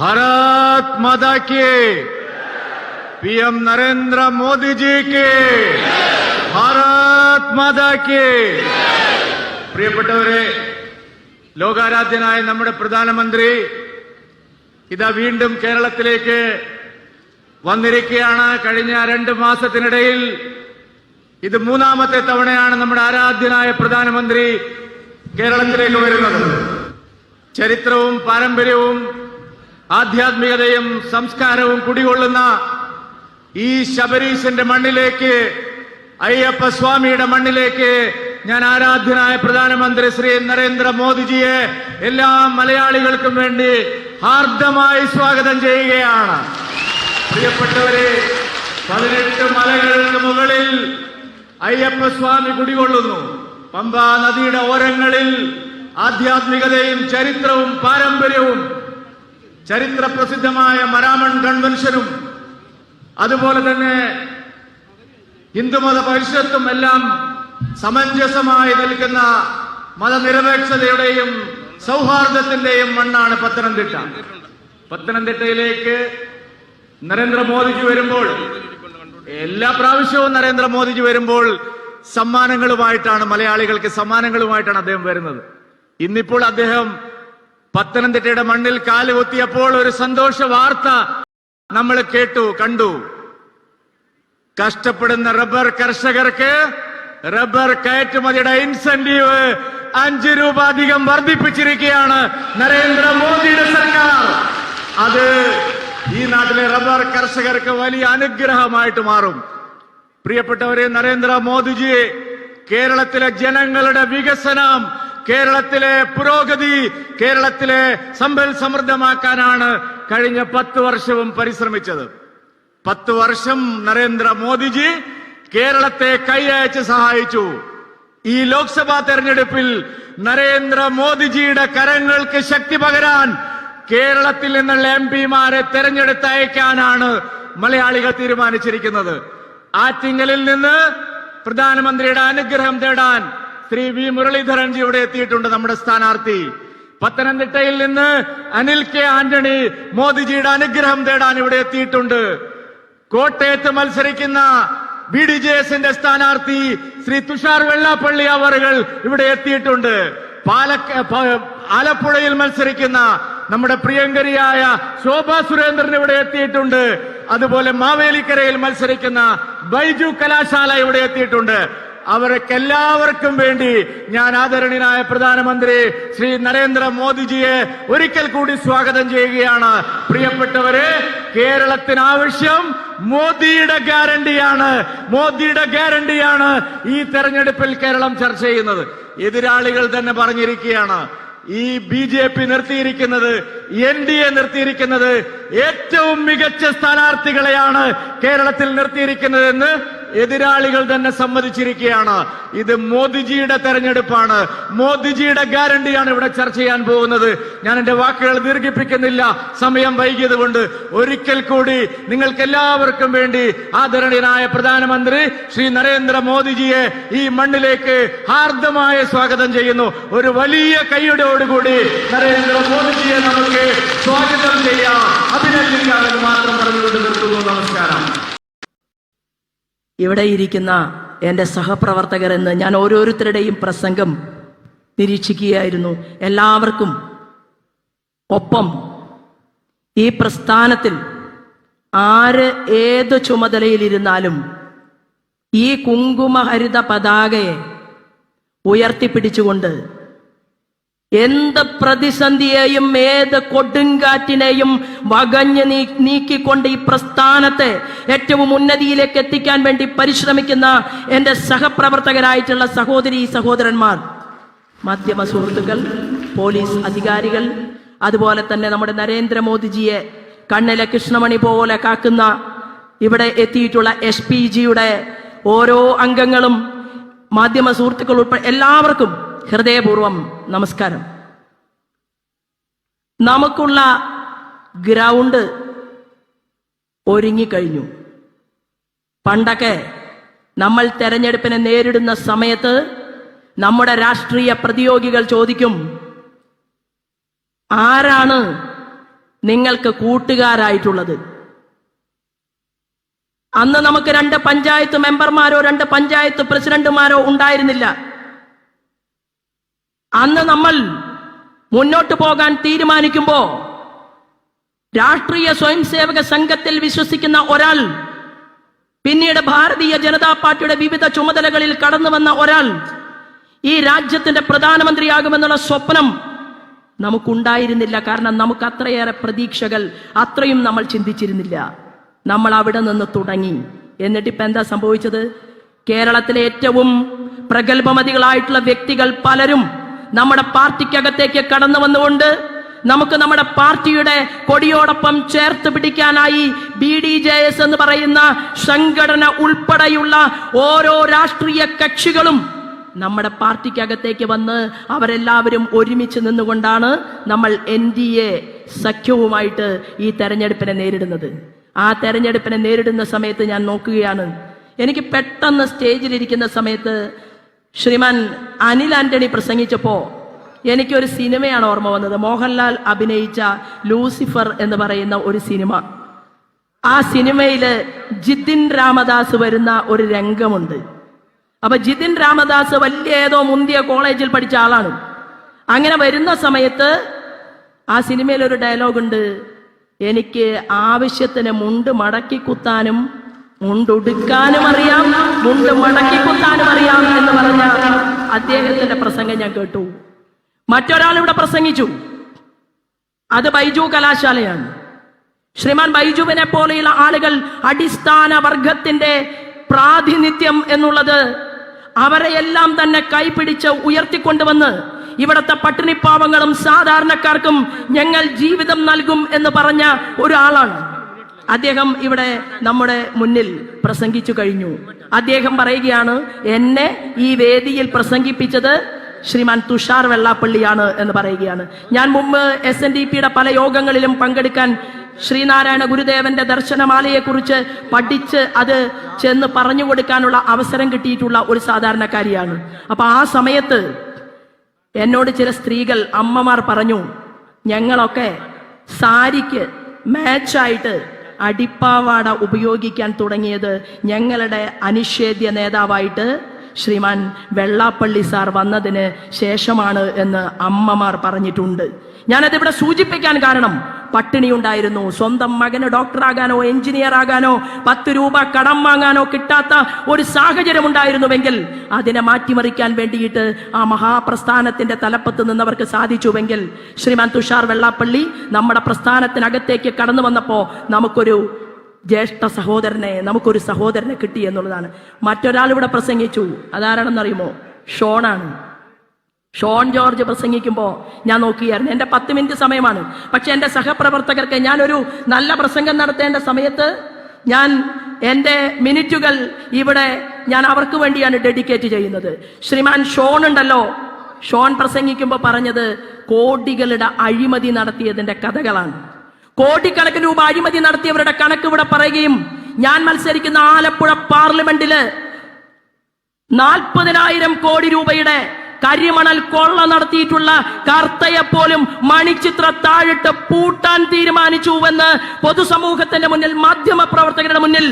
भारत माता की, पीएम नरेंद्र मोदी जी की, भारत माता की. പ്രിയപ്പെട്ടവരെ, ലോകാരാധ്യനായ നമ്മുടെ പ്രധാനമന്ത്രി ഇതാ വീണ്ടും കേരളത്തിലേക്ക് വന്നിരിക്കുകയാണ്. കഴിഞ്ഞ 2 മാസത്തിനിടയിൽ ഇത് 3ാമത്തെ തവണയാണ് നമ്മുടെ ആരാധ്യനായ പ്രധാനമന്ത്രി കേരളത്തിലേക്ക് വരുന്നത്. ചരിത്രവും പാരമ്പര്യവും ആധ്യാത്മികതയും സംസ്കാരവും കുടികൊള്ളുന്ന ഈ ശബരീശന്റെ മണ്ണിലേക്ക്, അയ്യപ്പ സ്വാമിയുടെ മണ്ണിലേക്ക് ഞാൻ ആരാധ്യനായ പ്രധാനമന്ത്രി ശ്രീ നരേന്ദ്രമോദിജിയെ എല്ലാ മലയാളികൾക്കും വേണ്ടി ഹാർദമായി സ്വാഗതം ചെയ്യുകയാണ്. പ്രിയപ്പെട്ടവരെ, 18 മലകൾക്ക് മുകളിൽ അയ്യപ്പ സ്വാമി കുടികൊള്ളുന്നു. പമ്പാ നദിയുടെ ഓരങ്ങളിൽ ആധ്യാത്മികതയും ചരിത്രവും പാരമ്പര്യവും, ചരിത്ര പ്രസിദ്ധമായ മരാമൺ കൺവെൻഷനും അതുപോലെ തന്നെ ഹിന്ദുമത പരിഷത്തും എല്ലാം സമഞ്ജസമായി നിൽക്കുന്ന മതനിരപേക്ഷതയുടെയും സൗഹാർദ്ദത്തിന്റെയും മണ്ണാണ് പത്തനംതിട്ട. പത്തനംതിട്ടയിലേക്ക് നരേന്ദ്രമോദിജി വരുമ്പോൾ, എല്ലാ പ്രാവശ്യവും നരേന്ദ്രമോദിജി വരുമ്പോൾ സമ്മാനങ്ങളുമായിട്ടാണ്, മലയാളികൾക്ക് സമ്മാനങ്ങളുമായിട്ടാണ് അദ്ദേഹം വരുന്നത്. ഇന്നിപ്പോൾ അദ്ദേഹം പത്തനംതിട്ടയുടെ മണ്ണിൽ കാലുകുത്തിയപ്പോൾ ഒരു സന്തോഷ വാർത്ത നമ്മൾ കണ്ടു. കഷ്ടപ്പെടുന്ന റബ്ബർ കർഷകർക്ക് റബ്ബർ കയറ്റുമതിയുടെ ഇൻസെന്റീവ് 5 രൂപ അധികം വർദ്ധിപ്പിച്ചിരിക്കുകയാണ് നരേന്ദ്രമോദിയുടെ സർക്കാർ. അത് ഈ നാട്ടിലെ റബ്ബർ കർഷകർക്ക് വലിയ അനുഗ്രഹമായിട്ട് മാറും. പ്രിയപ്പെട്ടവരെ, നരേന്ദ്രമോദിജി കേരളത്തിലെ ജനങ്ങളുടെ വികസനം, കേരളത്തിലെ പുരോഗതി, കേരളത്തിലെ സമ്പൽ സമൃദ്ധമാക്കാനാണ് കഴിഞ്ഞ 10 വർഷവും പരിശ്രമിച്ചത്. 10 വർഷം നരേന്ദ്രമോദിജി കേരളത്തെ കൈയയച്ച് സഹായിച്ചു. ഈ ലോക്സഭാ തെരഞ്ഞെടുപ്പിൽ നരേന്ദ്രമോദിജിയുടെ കരങ്ങൾക്ക് ശക്തി പകരാൻ കേരളത്തിൽ നിന്നുള്ള എംപിമാരെ തെരഞ്ഞെടുത്തയക്കാനാണ് മലയാളികൾ തീരുമാനിച്ചിരിക്കുന്നത്. ആറ്റിങ്ങലിൽ നിന്ന് പ്രധാനമന്ത്രിയുടെ അനുഗ്രഹം തേടാൻ ശ്രീ വി മുരളീധരൻജി ഇവിടെ എത്തിയിട്ടുണ്ട്, നമ്മുടെ സ്ഥാനാർത്ഥി. പത്തനംതിട്ടയിൽ നിന്ന് അനിൽ കെ ആന്റണി മോദിജിയുടെ അനുഗ്രഹം തേടാൻ ഇവിടെ എത്തിയിട്ടുണ്ട്. കോട്ടയത്ത് മത്സരിക്കുന്ന BDJSന്റെ സ്ഥാനാർത്ഥി ശ്രീ തുഷാർ വെള്ളാപ്പള്ളി അവറുകൾ ഇവിടെ എത്തിയിട്ടുണ്ട്. ആലപ്പുഴയിൽ മത്സരിക്കുന്ന നമ്മുടെ പ്രിയങ്കരിയായ ശോഭാ സുരേന്ദ്രൻ ഇവിടെ എത്തിയിട്ടുണ്ട്. അതുപോലെ മാവേലിക്കരയിൽ മത്സരിക്കുന്ന ബൈജു കലാശാല ഇവിടെ എത്തിയിട്ടുണ്ട്. അവർക്കെല്ലാവർക്കും വേണ്ടി ഞാൻ ആദരണീയനായ പ്രധാനമന്ത്രി ശ്രീ നരേന്ദ്രമോദിജിയെ ഒരിക്കൽ കൂടി സ്വാഗതം ചെയ്യുകയാണ്. പ്രിയപ്പെട്ടവരെ, കേരളത്തിന് ആവശ്യം മോദിയുടെ ഗ്യാരണ്ടിയാണ്. മോദിയുടെ ഗ്യാരണ്ടിയാണ് ഈ തെരഞ്ഞെടുപ്പിൽ കേരളം ചർച്ച ചെയ്യുന്നത്. എതിരാളികൾ തന്നെ പറഞ്ഞിരിക്കുകയാണ്, ഈ BJP നിർത്തിയിരിക്കുന്നത്, NDA നിർത്തിയിരിക്കുന്നത് ഏറ്റവും മികച്ച സ്ഥാനാർത്ഥികളെയാണ് കേരളത്തിൽ നിർത്തിയിരിക്കുന്നതെന്ന് എതിരാളികൾ തന്നെ സമ്മതിച്ചിരിക്കുകയാണ്. ഇത് മോദിജിയുടെ തെരഞ്ഞെടുപ്പാണ്, മോദിജിയുടെ ഗ്യാരണ്ടിയാണ് ഇവിടെ ചർച്ച ചെയ്യാൻ പോകുന്നത്. ഞാൻ എന്റെ വാക്കുകൾ ദീർഘിപ്പിക്കുന്നില്ല, സമയം വൈകിയത് കൊണ്ട്. ഒരിക്കൽ കൂടി നിങ്ങൾക്ക് എല്ലാവർക്കും വേണ്ടി ആദരണീയനായ പ്രധാനമന്ത്രി ശ്രീ നരേന്ദ്രമോദിജിയെ ഈ മണ്ണിലേക്ക് ഹാർദമായ സ്വാഗതം ചെയ്യുന്നു. ഒരു വലിയ കൈയോടുകൂടി നരേന്ദ്രമോദിജിയെ നമുക്ക് സ്വാഗതം ചെയ്യാം, അഭിനന്ദിക്കാമെന്ന് മാത്രം പറഞ്ഞുകൊണ്ട് നിർത്തുന്നു. നമസ്കാരം. ഇവിടെ ഇരിക്കുന്ന എൻ്റെ സഹപ്രവർത്തകർ എന്ന് ഞാൻ ഓരോരുത്തരുടെയും പ്രസംഗം നിരീക്ഷിക്കുകയായിരുന്നു. എല്ലാവർക്കും ഒപ്പം ഈ പ്രസ്ഥാനത്തിൽ ആര് ഏത് ചുമതലയിലിരുന്നാലും ഈ കുങ്കുമഹരിത പതാകയെ ഉയർത്തിപ്പിടിച്ചുകൊണ്ട് എന്ത് പ്രതിസന്ധിയെയും ഏത് കൊടുങ്കാറ്റിനെയും വകഞ്ഞ് നീക്കിക്കൊണ്ട് ഈ പ്രസ്ഥാനത്തെ ഏറ്റവും ഉന്നതിയിലേക്ക് എത്തിക്കാൻ വേണ്ടി പരിശ്രമിക്കുന്ന എൻ്റെ സഹപ്രവർത്തകരായിട്ടുള്ള സഹോദരീ സഹോദരന്മാർ, മാധ്യമ സുഹൃത്തുക്കൾ, പോലീസ് അധികാരികൾ, അതുപോലെ തന്നെ നമ്മുടെ നരേന്ദ്രമോദിജിയെ കണ്ണിലെ കൃഷ്ണമണി പോലെ കാക്കുന്ന ഇവിടെ എത്തിയിട്ടുള്ള SPGയുടെ ഓരോ അംഗങ്ങളും, മാധ്യമ സുഹൃത്തുക്കൾ ഉൾപ്പെടെ എല്ലാവർക്കും ഹൃദയപൂർവം നമസ്കാരം. നമുക്കുള്ള ഗ്രൗണ്ട് ഒരുങ്ങിക്കഴിഞ്ഞു. പണ്ടൊക്കെ നമ്മൾ തെരഞ്ഞെടുപ്പിനെ നേരിടുന്ന സമയത്ത് നമ്മുടെ രാഷ്ട്രീയ പ്രതിയോഗികൾ ചോദിക്കും, ആരാണ് നിങ്ങൾക്ക് കൂട്ടുകാരായിട്ടുള്ളത്. അന്ന് നമുക്ക് 2 പഞ്ചായത്ത് മെമ്പർമാരോ 2 പഞ്ചായത്ത് പ്രസിഡന്റുമാരോ ഉണ്ടായിരുന്നില്ല. അന്ന് നമ്മൾ മുന്നോട്ട് പോകാൻ തീരുമാനിക്കുമ്പോ രാഷ്ട്രീയ സ്വയംസേവക സംഘത്തിൽ വിശ്വസിക്കുന്ന ഒരാൾ, പിന്നീട് ഭാരതീയ ജനതാ പാർട്ടിയുടെ വിവിധ ചുമതലകളിൽ കടന്നു വന്ന ഒരാൾ ഈ രാജ്യത്തിന്റെ പ്രധാനമന്ത്രിയാകുമെന്നുള്ള സ്വപ്നം നമുക്കുണ്ടായിരുന്നില്ല. കാരണം നമുക്ക് അത്രയേറെ പ്രതീക്ഷകൾ, അത്രയും നമ്മൾ ചിന്തിച്ചിരുന്നില്ല. നമ്മൾ അവിടെ നിന്ന് തുടങ്ങി. എന്നിട്ടിപ്പോ എന്താ സംഭവിച്ചത്? കേരളത്തിലെ ഏറ്റവും പ്രഗത്ഭമതികളായിട്ടുള്ള വ്യക്തികൾ പലരും നമ്മുടെ പാർട്ടിക്കകത്തേക്ക് കടന്നു വന്നുകൊണ്ട് നമുക്ക് നമ്മുടെ പാർട്ടിയുടെ കൊടിയോടൊപ്പം ചേർത്ത് പിടിക്കാനായി BDJS എന്ന് പറയുന്ന സംഘടന ഉൾപ്പെടെയുള്ള ഓരോ രാഷ്ട്രീയ കക്ഷികളും നമ്മുടെ പാർട്ടിക്കകത്തേക്ക് വന്ന് അവരെല്ലാവരും ഒരുമിച്ച് നിന്നുകൊണ്ടാണ് നമ്മൾ NDA സഖ്യവുമായിട്ട് ഈ തെരഞ്ഞെടുപ്പിനെ നേരിടുന്നത്. ആ തെരഞ്ഞെടുപ്പിനെ നേരിടുന്ന സമയത്ത് ഞാൻ നോക്കുകയാണ്, എനിക്ക് പെട്ടെന്ന് സ്റ്റേജിലിരിക്കുന്ന സമയത്ത് ശ്രീമാൻ അനിൽ ആന്റണി പ്രസംഗിച്ചപ്പോ എനിക്കൊരു സിനിമയാണ് ഓർമ്മ വന്നത്. മോഹൻലാൽ അഭിനയിച്ച ലൂസിഫർ എന്ന് പറയുന്ന ഒരു സിനിമ. ആ സിനിമയില് ജിതിൻ രാമദാസ് വരുന്ന ഒരു രംഗമുണ്ട്. അപ്പൊ ജിതിൻ രാമദാസ് വലിയ ഏതോ മുന്തിയ കോളേജിൽ പഠിച്ച ആളാണ്. അങ്ങനെ വരുന്ന സമയത്ത് ആ സിനിമയിൽ ഒരു ഡയലോഗ് ഉണ്ട്, എനിക്ക് ആവശ്യത്തിന് മുണ്ട് മടക്കി കുത്താനും മുണ്ടുടുക്കാനും അറിയാം, മുണ്ട് മടക്കി കുത്താനും അറിയാം എന്ന് പറഞ്ഞ അദ്ദേഹത്തിന്റെ പ്രസംഗം ഞാൻ കേട്ടു. മറ്റൊരാൾ ഇവിടെ പ്രസംഗിച്ചു, അത് ബൈജു കലാശാലയാണ്. ശ്രീമാൻ ബൈജുവിനെ പോലെയുള്ള ആളുകൾ അടിസ്ഥാന വർഗത്തിന്റെ പ്രാതിനിധ്യം എന്നുള്ളത് അവരെയെല്ലാം തന്നെ കൈപിടിച്ച് ഉയർത്തിക്കൊണ്ടുവന്ന് ഇവിടുത്തെ പട്ടിണിപ്പാവങ്ങളും സാധാരണക്കാർക്കും ഞങ്ങൾ ജീവിതം നൽകും എന്ന് പറഞ്ഞ ഒരാളാണ്. അദ്ദേഹം ഇവിടെ നമ്മുടെ മുന്നിൽ പ്രസംഗിച്ചു കഴിഞ്ഞു. അദ്ദേഹം പറയുകയാണ്, എന്നെ ഈ വേദിയിൽ പ്രസംഗിപ്പിച്ചത് ശ്രീമാൻ തുഷാർ വെള്ളാപ്പള്ളിയാണ് എന്ന് പറയുകയാണ്. ഞാൻ മുമ്പ് SNDPയുടെ പല യോഗങ്ങളിലും പങ്കെടുക്കാൻ ശ്രീനാരായണ ഗുരുദേവന്റെ ദർശനമാലയെക്കുറിച്ച് പഠിച്ച് അത് ചെന്ന് പറഞ്ഞു കൊടുക്കാനുള്ള അവസരം കിട്ടിയിട്ടുള്ള ഒരു സാധാരണക്കാരിയാണ്. അപ്പൊ ആ സമയത്ത് എന്നോട് ചില സ്ത്രീകൾ, അമ്മമാർ പറഞ്ഞു, ഞങ്ങളൊക്കെ സാരിക്ക് മാച്ചായിട്ട് അടിപ്പാവാട ഉപയോഗിക്കാൻ തുടങ്ങിയത് ഞങ്ങളുടെ അനിഷേധ്യ നേതാവായിട്ട് ശ്രീമാൻ വെള്ളാപ്പള്ളി സാർ വന്നതിന് ശേഷമാണ് എന്ന് അമ്മമാർ പറഞ്ഞിട്ടുണ്ട്. ഞാനതിവിടെ സൂചിപ്പിക്കാൻ കാരണം, പട്ടിണി ഉണ്ടായിരുന്നു. സ്വന്തം മകന് ഡോക്ടറാകാനോ എഞ്ചിനീയർ ആകാനോ 10 രൂപ കടം വാങ്ങാനോ കിട്ടാത്ത ഒരു സാഹചര്യം ഉണ്ടായിരുന്നുവെങ്കിൽ അതിനെ മാറ്റിമറിക്കാൻ വേണ്ടിയിട്ട് ആ മഹാപ്രസ്ഥാനത്തിന്റെ തലപ്പത്ത് നിന്നവർക്ക് സാധിച്ചുവെങ്കിൽ ശ്രീമാൻ തുഷാർ വെള്ളാപ്പള്ളി നമ്മുടെ പ്രസ്ഥാനത്തിനകത്തേക്ക് കടന്നു വന്നപ്പോ നമുക്കൊരു ജ്യേഷ്ഠ സഹോദരനെ, നമുക്കൊരു സഹോദരനെ കിട്ടി എന്നുള്ളതാണ്. മറ്റൊരാൾ ഇവിടെ പ്രസംഗിച്ചു, അതാരാണെന്നറിയുമോ? ഷോണാണ്. ഷോൺ ജോർജ് പ്രസംഗിക്കുമ്പോ ഞാൻ നോക്കിയായിരുന്നു. എന്റെ 10 മിനിറ്റ് സമയമാണ്. പക്ഷെ എന്റെ സഹപ്രവർത്തകർക്ക് ഞാനൊരു നല്ല പ്രസംഗം നടത്തേണ്ട സമയത്ത് ഞാൻ എന്റെ മിനിറ്റുകൾ ഇവിടെ ഞാൻ അവർക്ക് വേണ്ടിയാണ് ഡെഡിക്കേറ്റ് ചെയ്യുന്നത്. ശ്രീമാൻ ഷോൺ ഉണ്ടല്ലോ, ഷോൺ പ്രസംഗിക്കുമ്പോ പറഞ്ഞത് കോടികളുടെ അഴിമതി നടത്തിയതിന്റെ കഥകളാണ്. കോടിക്കണക്കിന് രൂപ അഴിമതി നടത്തിയവരുടെ കണക്ക് ഇവിടെ പറയുകയും, ഞാൻ മത്സരിക്കുന്ന ആലപ്പുഴ പാർലമെന്റില് 40,000 കോടി രൂപയുടെ കരിമണൽ കൊള്ള നടത്തിയിട്ടുള്ള കർത്തയെ പോലും മണിച്ചിത്ര താഴിട്ട് പൂട്ടാൻ തീരുമാനിച്ചുവെന്ന് പൊതുസമൂഹത്തിന്റെ മുന്നിൽ, മാധ്യമ പ്രവർത്തകരുടെ മുന്നിൽ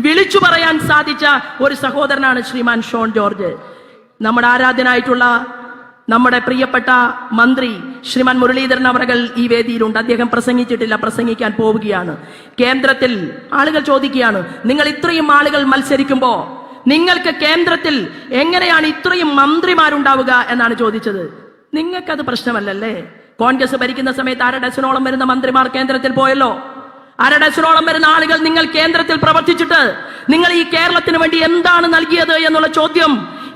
വിളിച്ചു പറയാൻ സാധിച്ച ഒരു സഹോദരനാണ് ശ്രീമാൻ ഷോൺ ജോർജ്. നമ്മുടെ ആരാധ്യനായിട്ടുള്ള നമ്മുടെ പ്രിയപ്പെട്ട മന്ത്രി ശ്രീമാൻ മുരളീധരൻ അവர்கள் ഈ വേദിയിലുണ്ട്. അദ്ദേഹം പ്രസംഗിച്ചിട്ടില്ല, പ്രസംഗിക്കാൻ പോവുകയാണ്. കേന്ദ്രത്തിൽ ആളുകൾ ചോദിക്കുകയാണ്, നിങ്ങൾ ഇത്രയും ആളുകൾ മത്സരിക്കുമ്പോ നിങ്ങൾക്ക് കേന്ദ്രത്തിൽ എങ്ങനെയാണ് ഇത്രയും മന്ത്രിമാരുണ്ടാവുക എന്നാണ് ചോദിച്ചത്. നിങ്ങൾക്കത് പ്രശ്നമല്ലല്ലേ? കോൺഗ്രസ് ഭരിക്കുന്ന സമയത്ത് 1/2 ഡസനോളം വരുന്ന മന്ത്രിമാർ കേന്ദ്രത്തിൽ പോയല്ലോ. 1/2 ഡസനോളം വരുന്ന ആളുകൾ നിങ്ങൾ കേന്ദ്രത്തിൽ പ്രവർത്തിച്ചിട്ട് നിങ്ങൾ ഈ കേരളത്തിന് വേണ്ടി എന്താണ് നൽകിയത് എന്നുള്ള ചോദ്യം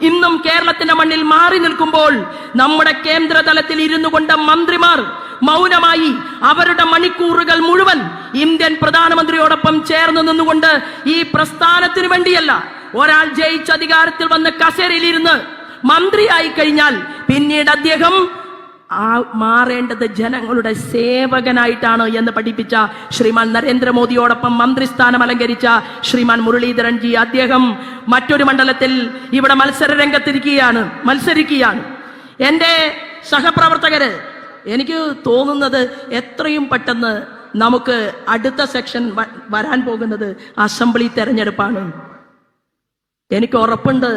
ഇന്നും കേരളത്തിന്റെ മണ്ണിൽ മാറി നിൽക്കുമ്പോൾ നമ്മുടെ കേന്ദ്ര തലത്തിൽ ഇരുന്നു കൊണ്ട് മന്ത്രിമാർ മൗനമായി അവരുടെ മണിക്കൂറുകൾ മുഴുവൻ ഇന്ത്യൻ പ്രധാനമന്ത്രിയോടൊപ്പം ചേർന്ന് നിന്നുകൊണ്ട് ഈ പ്രസ്ഥാനത്തിന് വേണ്ടിയല്ല, ഒരാൾ ജയിച്ച് അധികാരത്തിൽ വന്ന് കസേരയിലിരുന്ന് മന്ത്രിയായി കഴിഞ്ഞാൽ പിന്നീട് അദ്ദേഹം മാറേണ്ടത് ജനങ്ങളുടെ സേവകനായിട്ടാണ് എന്ന് പഠിപ്പിച്ച ശ്രീമാൻ നരേന്ദ്രമോദിയോടൊപ്പം മന്ത്രിസ്ഥാനം അലങ്കരിച്ച ശ്രീമാൻ മുരളീധരൻ ജി, അദ്ദേഹം മറ്റൊരു മണ്ഡലത്തിൽ ഇവിടെ മത്സരിക്കുകയാണ്. എന്റെ സഹപ്രവർത്തകര്, എനിക്ക് തോന്നുന്നത് എത്രയും പെട്ടെന്ന് നമുക്ക് അടുത്ത സെക്ഷൻ വരാൻ പോകുന്നത് അസംബ്ലി തെരഞ്ഞെടുപ്പാണ്. എനിക്ക് ഉറപ്പുണ്ട്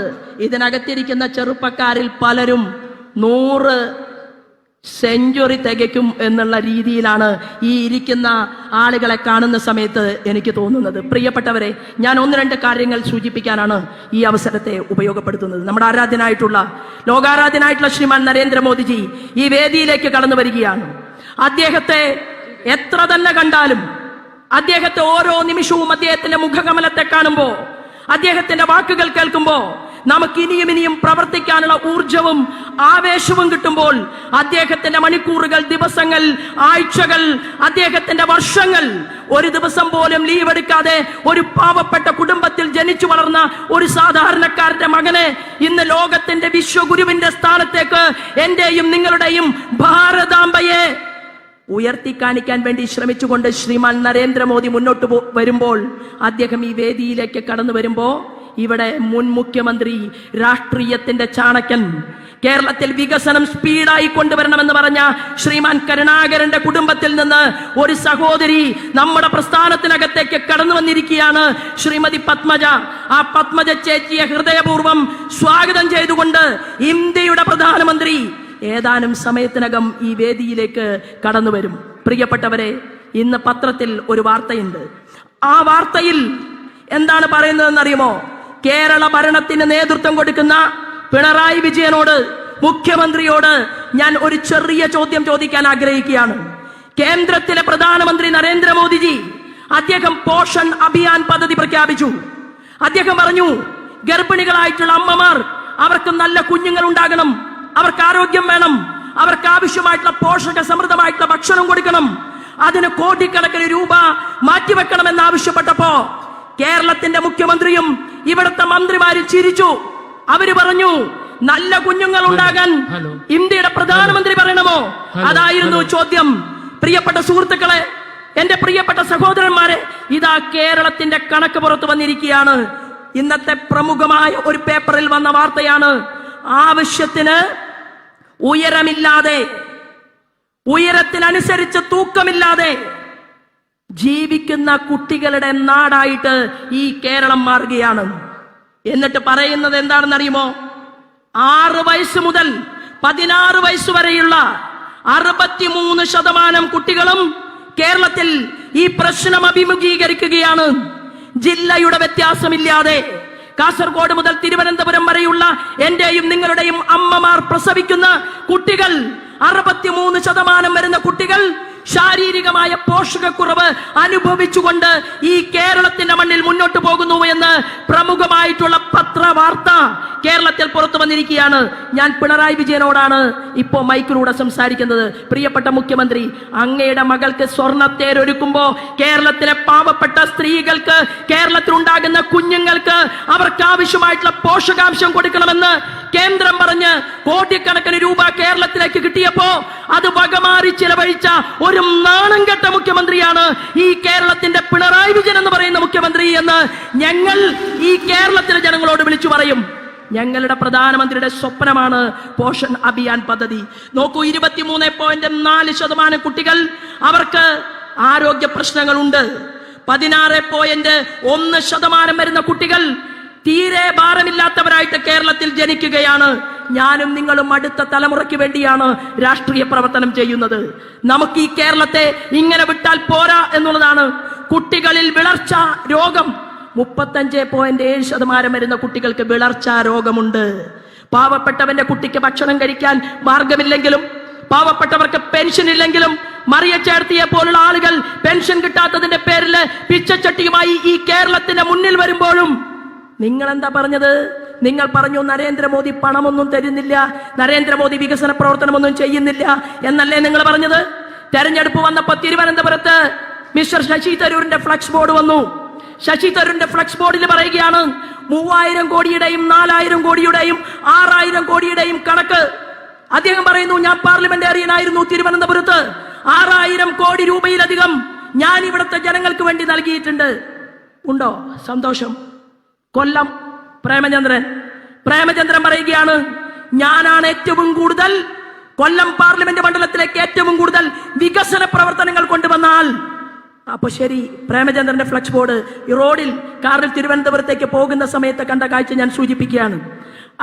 ഇതിനകത്തിരിക്കുന്ന ചെറുപ്പക്കാരിൽ പലരും 100 സെഞ്ചുറി തികയ്ക്കും എന്നുള്ള രീതിയിലാണ് ഈ ഇരിക്കുന്ന ആളുകളെ കാണുന്ന സമയത്ത് എനിക്ക് തോന്നുന്നത്. പ്രിയപ്പെട്ടവരെ, ഞാൻ 1-2 കാര്യങ്ങൾ സൂചിപ്പിക്കാനാണ് ഈ അവസരത്തെ ഉപയോഗപ്പെടുത്തുന്നത്. നമ്മുടെ ആരാധ്യനായിട്ടുള്ള ലോകാരാധ്യനായിട്ടുള്ള ശ്രീമാൻ നരേന്ദ്രമോദിജി ഈ വേദിയിലേക്ക് കടന്നു വരികയാണ്. അദ്ദേഹത്തെ എത്ര തന്നെ കണ്ടാലും, അദ്ദേഹത്തെ ഓരോ നിമിഷവും അദ്ദേഹത്തിന്റെ മുഖകമലത്തെ കാണുമ്പോ, അദ്ദേഹത്തിന്റെ വാക്കുകൾ കേൾക്കുമ്പോ നമുക്ക് ഇനിയും പ്രവർത്തിക്കാനുള്ള ഊർജവും ആവേശവും കിട്ടുമ്പോൾ, അദ്ദേഹത്തിന്റെ മണിക്കൂറുകൾ, ദിവസങ്ങൾ, ആഴ്ചകൾ, അദ്ദേഹത്തിന്റെ വർഷങ്ങൾ, ഒരു ദിവസം പോലും ലീവ് എടുക്കാതെ ഒരു പാവപ്പെട്ട കുടുംബത്തിൽ ജനിച്ചു വളർന്ന ഒരു സാധാരണക്കാരന്റെ മകനെ ഇന്ന് ലോകത്തിന്റെ വിശ്വഗുരുവിന്റെ സ്ഥാനത്തേക്ക് എന്റെയും നിങ്ങളുടെയും ഭാരതാംബയെ ഉയർത്തി കാണിക്കാൻ വേണ്ടി ശ്രമിച്ചുകൊണ്ട് ശ്രീമാൻ നരേന്ദ്രമോദി മുന്നോട്ട് വരുമ്പോൾ, അദ്ദേഹം ഈ വേദിയിലേക്ക് കടന്നു വരുമ്പോ, ഇവിടെ മുൻ മുഖ്യമന്ത്രി, രാഷ്ട്രീയത്തിന്റെ ചാണക്യൻ, കേരളത്തിൽ വികസനം സ്പീഡായി കൊണ്ടുവരണമെന്ന് പറഞ്ഞ ശ്രീമാൻ കരുണാകരന്റെ കുടുംബത്തിൽ നിന്ന് ഒരു സഹോദരി നമ്മുടെ പ്രസ്ഥാനത്തിനകത്തേക്ക് കടന്നു വന്നിരിക്കുകയാണ്, ശ്രീമതി പത്മജ. ആ പത്മജ ചേച്ചിയെ ഹൃദയപൂർവ്വം സ്വാഗതം ചെയ്തുകൊണ്ട് ഇന്ത്യയുടെ പ്രധാനമന്ത്രി ഏതാനും സമയത്തിനകം ഈ വേദിയിലേക്ക് കടന്നു വരും. പ്രിയപ്പെട്ടവരെ, ഇന്ന് പത്രത്തിൽ ഒരു വാർത്തയുണ്ട്. ആ വാർത്തയിൽ എന്താണ് പറയുന്നതെന്നറിയുമോ? കേരള ഭരണത്തിന് നേതൃത്വം കൊടുക്കുന്ന പിണറായി വിജയനോട്, മുഖ്യമന്ത്രിയോട് ഞാൻ ഒരു ചെറിയ ചോദ്യം ചോദിക്കാൻ ആഗ്രഹിക്കുകയാണ്. കേന്ദ്രത്തിലെ പ്രധാനമന്ത്രി നരേന്ദ്രമോദിജി അദ്ദേഹം പോഷൺ അഭിയാൻ പദ്ധതി പ്രഖ്യാപിച്ചു. അദ്ദേഹം പറഞ്ഞു, ഗർഭിണികളായിട്ടുള്ള അമ്മമാർ, അവർക്ക് നല്ല കുഞ്ഞുങ്ങൾ ഉണ്ടാകണം, അവർക്ക് ആരോഗ്യം വേണം, അവർക്ക് ആവശ്യമായിട്ടുള്ള പോഷക സമൃദ്ധമായിട്ടുള്ള ഭക്ഷണം കൊടുക്കണം, അതിന് കോടിക്കണക്കിന് രൂപ മാറ്റിവെക്കണമെന്ന് ആവശ്യപ്പെട്ടപ്പോ കേരളത്തിന്റെ മുഖ്യമന്ത്രിയും ഇവിടുത്തെ മന്ത്രിമാരും ചിരിച്ചു. അവര് പറഞ്ഞു, നല്ല കുഞ്ഞുങ്ങൾ ഉണ്ടാകാൻ ഇന്ത്യയുടെ പ്രധാനമന്ത്രി പറയണമോ? അതായിരുന്നു ചോദ്യം. പ്രിയപ്പെട്ട സുഹൃത്തുക്കളെ, എന്റെ പ്രിയപ്പെട്ട സഹോദരന്മാരെ, ഇതാ കേരളത്തിന്റെ കണക്ക് പുറത്തു വന്നിരിക്കുകയാണ്. ഇന്നത്തെ പ്രമുഖമായ ഒരു പേപ്പറിൽ വന്ന വാർത്തയാണ്. ആവശ്യത്തിന് ഉയരമില്ലാതെ, ഉയരത്തിനനുസരിച്ച് തൂക്കമില്ലാതെ ജീവിക്കുന്ന കുട്ടികളുടെ നാടായിട്ട് ഈ കേരളം മാറുകയാണ്. എന്നിട്ട് പറയുന്നത് എന്താണെന്നറിയുമോ? 6 വയസ്സ് മുതൽ 16 വയസ്സ് വരെയുള്ള 63% കുട്ടികളും കേരളത്തിൽ ഈ പ്രശ്നം അഭിമുഖീകരിക്കുകയാണ്. ജില്ലയുടെ വ്യത്യാസമില്ലാതെ കാസർഗോഡ് മുതൽ തിരുവനന്തപുരം വരെയുള്ള എന്റെയും നിങ്ങളുടെയും അമ്മമാർ പ്രസവിക്കുന്ന കുട്ടികൾ, 63% വരുന്ന കുട്ടികൾ ശാരീരികമായ പോഷകക്കുറവ് അനുഭവിച്ചുകൊണ്ട് ഈ കേരളത്തിന്റെ മണ്ണിൽ മുന്നോട്ട് പോകുന്നു എന്ന് പ്രമുഖമായിട്ടുള്ള പത്രവാർത്ത കേരളത്തിൽ പുറത്തു വന്നിരിക്കുകയാണ്. ഞാൻ പിണറായി വിജയനോടാണ് ഇപ്പോ മൈക്കിലൂടെ സംസാരിക്കുന്നത്. പ്രിയപ്പെട്ട മുഖ്യമന്ത്രി, അങ്ങയുടെ മകൾക്ക് സ്വർണ്ണത്തേരൊരുക്കുമ്പോ കേരളത്തിലെ പാവപ്പെട്ട സ്ത്രീകൾക്ക്, കേരളത്തിൽ ഉണ്ടാകുന്ന കുഞ്ഞുങ്ങൾക്ക് അവർക്ക് ആവശ്യമായിട്ടുള്ള പോഷകാംശം കൊടുക്കണമെന്ന് കേന്ദ്രം പറഞ്ഞ് കോടിക്കണക്കിന് രൂപ കേരളത്തിലേക്ക് കിട്ടിയപ്പോ അത് വകമാറി ചിലവഴിച്ച ഒരു നാണം കെട്ട മുഖ്യമന്ത്രിയാണ് ഈ കേരളത്തിന്റെ പിണറായി വിജയൻ എന്ന് പറയുന്ന മുഖ്യമന്ത്രി എന്ന് ഞങ്ങൾ ഈ കേരളത്തിലെ ജനങ്ങളോട് വിളിച്ചു പറയും. ഞങ്ങളുടെ പ്രധാനമന്ത്രിയുടെ സ്വപ്നമാണ് പോഷൺ അഭിയാൻ പദ്ധതി. നോക്കൂ, 23.4% കുട്ടികൾ അവർക്ക് ആരോഗ്യ പ്രശ്നങ്ങളുണ്ട്. 16.1% വരുന്ന കുട്ടികൾ തീരെ ഭാരമില്ലാത്തവരായിട്ട് കേരളത്തിൽ ജനിക്കുകയാണ്. ഞാനും നിങ്ങളും അടുത്ത തലമുറയ്ക്ക് വേണ്ടിയാണ് രാഷ്ട്രീയ പ്രവർത്തനം ചെയ്യുന്നത്. നമുക്ക് ഈ കേരളത്തെ ഇങ്ങനെ വിട്ടാൽ പോരാ എന്നുള്ളതാണ്. കുട്ടികളിൽ വിളർച്ച രോഗം 35.7% വരുന്ന കുട്ടികൾക്ക് വിളർച്ച രോഗമുണ്ട്. പാവപ്പെട്ടവന്റെ കുട്ടിക്ക് ഭക്ഷണം കഴിക്കാൻ മാർഗമില്ലെങ്കിലും, പാവപ്പെട്ടവർക്ക് പെൻഷൻ ഇല്ലെങ്കിലും, മറിയ ചേർത്തിയെ പോലുള്ള ആളുകൾ പെൻഷൻ കിട്ടാത്തതിന്റെ പേരിൽ പിച്ചച്ചട്ടിയുമായി ഈ കേരളത്തിന്റെ മുന്നിൽ വരുമ്പോഴും നിങ്ങൾ എന്താ പറഞ്ഞത്? നിങ്ങൾ പറഞ്ഞു നരേന്ദ്രമോദി പണമൊന്നും തരുന്നില്ല, നരേന്ദ്രമോദി വികസന പ്രവർത്തനമൊന്നും ചെയ്യുന്നില്ല എന്നല്ലേ നിങ്ങൾ പറഞ്ഞത്? തെരഞ്ഞെടുപ്പ് വന്നപ്പോ തിരുവനന്തപുരത്ത് മിസ്റ്റർ ശശി തരൂരിന്റെ ഫ്ലക്സ് ബോർഡ് വന്നു. ശശി തരൂരിന്റെ ഫ്ലക്സ് ബോർഡിൽ പറയുകയാണ് 3000 കോടിയുടെയും 4000 കോടിയുടെയും 6000 കോടിയുടെയും കണക്ക്. അദ്ദേഹം പറയുന്നു, ഞാൻ പാർലമെന്റേറിയനായിരുന്നു തിരുവനന്തപുരത്ത്, 6000 കോടി രൂപയിലധികം ഞാൻ ഇവിടുത്തെ ജനങ്ങൾക്ക് വേണ്ടി നൽകിയിട്ടുണ്ട്. ഉണ്ടോ? സന്തോഷം. കൊല്ലം പ്രേമചന്ദ്രൻ പറയുകയാണ്, ഞാനാണ് ഏറ്റവും കൂടുതൽ കൊല്ലം പാർലമെന്റ് മണ്ഡലത്തിലേക്ക് ഏറ്റവും കൂടുതൽ വികസന പ്രവർത്തനങ്ങൾ കൊണ്ടുവന്ന ആൾ. അപ്പൊ ശരി, പ്രേമചന്ദ്രന്റെ ഫ്ലക്സ് ബോർഡ് ഈ റോഡിൽ കാറിൽ തിരുവനന്തപുരത്തേക്ക് പോകുന്ന സമയത്ത് കണ്ട കാഴ്ച ഞാൻ സൂചിപ്പിക്കുകയാണ്.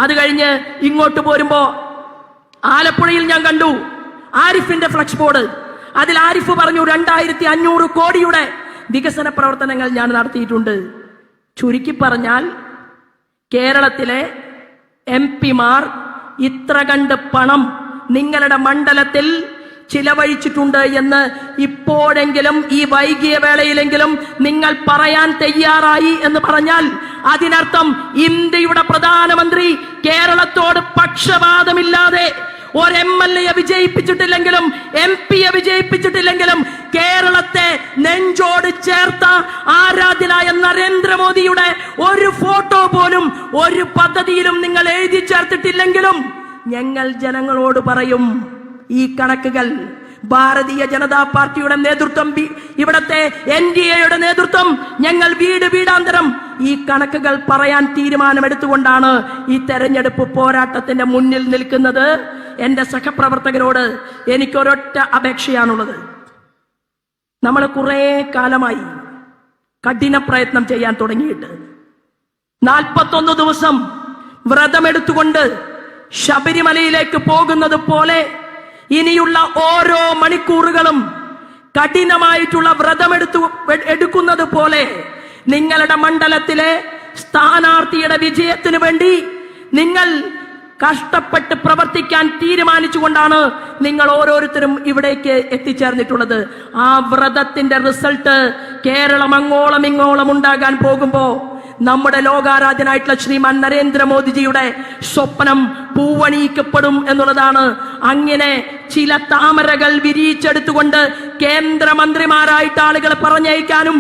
അത് കഴിഞ്ഞ് ഇങ്ങോട്ട് പോരുമ്പോ ആലപ്പുഴയിൽ ഞാൻ കണ്ടു ആരിഫിന്റെ ഫ്ലക്സ് ബോർഡ്. അതിൽ ആരിഫ് പറഞ്ഞു 2500 കോടിയുടെ വികസന പ്രവർത്തനങ്ങൾ ഞാൻ നടത്തിയിട്ടുണ്ട്. ചുരുക്കി പറഞ്ഞാൽ കേരളത്തിലെ MP-മാർ ഇത്ര കണ്ട് പണം നിങ്ങളുടെ മണ്ഡലത്തിൽ ചിലവഴിച്ചിട്ടുണ്ട് എന്ന് ഇപ്പോഴെങ്കിലും ഈ വൈകിയ വേളയിലെങ്കിലും നിങ്ങൾ പറയാൻ തയ്യാറായി എന്ന് പറഞ്ഞാൽ അതിനർത്ഥം ഇന്ത്യയുടെ പ്രധാനമന്ത്രി കേരളത്തോട് പക്ഷപാതമില്ലാതെ ഒരു MLA വിജയിപ്പിച്ചിട്ടില്ലെങ്കിലും MP-യെ വിജയിപ്പിച്ചിട്ടില്ലെങ്കിലും കേരളത്തെ നെഞ്ചോട് ചേർത്ത ആരാധ്യനായ നരേന്ദ്രമോദിയുടെ ഒരു ഫോട്ടോ പോലും ഒരു പദ്ധതിയിലും നിങ്ങൾ എഴുതി ചേർത്തിട്ടില്ലെങ്കിലും ഞങ്ങൾ ജനങ്ങളോട് പറയും, ഈ കണക്കുകൾ ഭാരതീയ ജനതാ പാർട്ടിയുടെ നേതൃത്വം, ഇവിടത്തെ NDA-യുടെ നേതൃത്വം, ഞങ്ങൾ വീടാന്തരം ഈ കണക്കുകൾ പറയാൻ തീരുമാനമെടുത്തുകൊണ്ടാണ് ഈ തെരഞ്ഞെടുപ്പ് പോരാട്ടത്തിന്റെ മുന്നിൽ നിൽക്കുന്നത്. എന്റെ സഹപ്രവർത്തകരോട് എനിക്കൊരൊറ്റ അപേക്ഷയാണുള്ളത്. നമ്മൾ കുറെ കാലമായി കഠിന പ്രയത്നം ചെയ്യാൻ തുടങ്ങിയിട്ട് 41 ദിവസം വ്രതമെടുത്തുകൊണ്ട് ശബരിമലയിലേക്ക് പോകുന്നത് പോലെ ഇനിയുള്ള ഓരോ മണിക്കൂറുകളും കഠിനമായിട്ടുള്ള വ്രതമെടുക്കുന്നത് പോലെ നിങ്ങളുടെ മണ്ഡലത്തിലെ സ്ഥാനാർത്ഥിയുടെ വിജയത്തിന് വേണ്ടി നിങ്ങൾ കഷ്ടപ്പെട്ട് പ്രവർത്തിക്കാൻ തീരുമാനിച്ചുകൊണ്ടാണ് നിങ്ങൾ ഓരോരുത്തരും ഇവിടേക്ക് എത്തിച്ചേർന്നിട്ടുള്ളത്. ആ വ്രതത്തിന്റെ റിസൾട്ട് കേരളം അങ്ങോളം ഇങ്ങോളം ഉണ്ടാകാൻ പോകുമ്പോ നമ്മുടെ ലോകാരാധ്യനായിട്ടുള്ള ശ്രീമാൻ നരേന്ദ്രമോദിജിയുടെ സ്വപ്നം പൂവണിയിക്കപ്പെടും എന്നുള്ളതാണ്. അങ്ങനെ ചില താമരകൾ വിരിയിച്ചെടുത്തുകൊണ്ട് കേന്ദ്രമന്ത്രിമാരായിട്ട് ആളുകളെ പറഞ്ഞയക്കാനും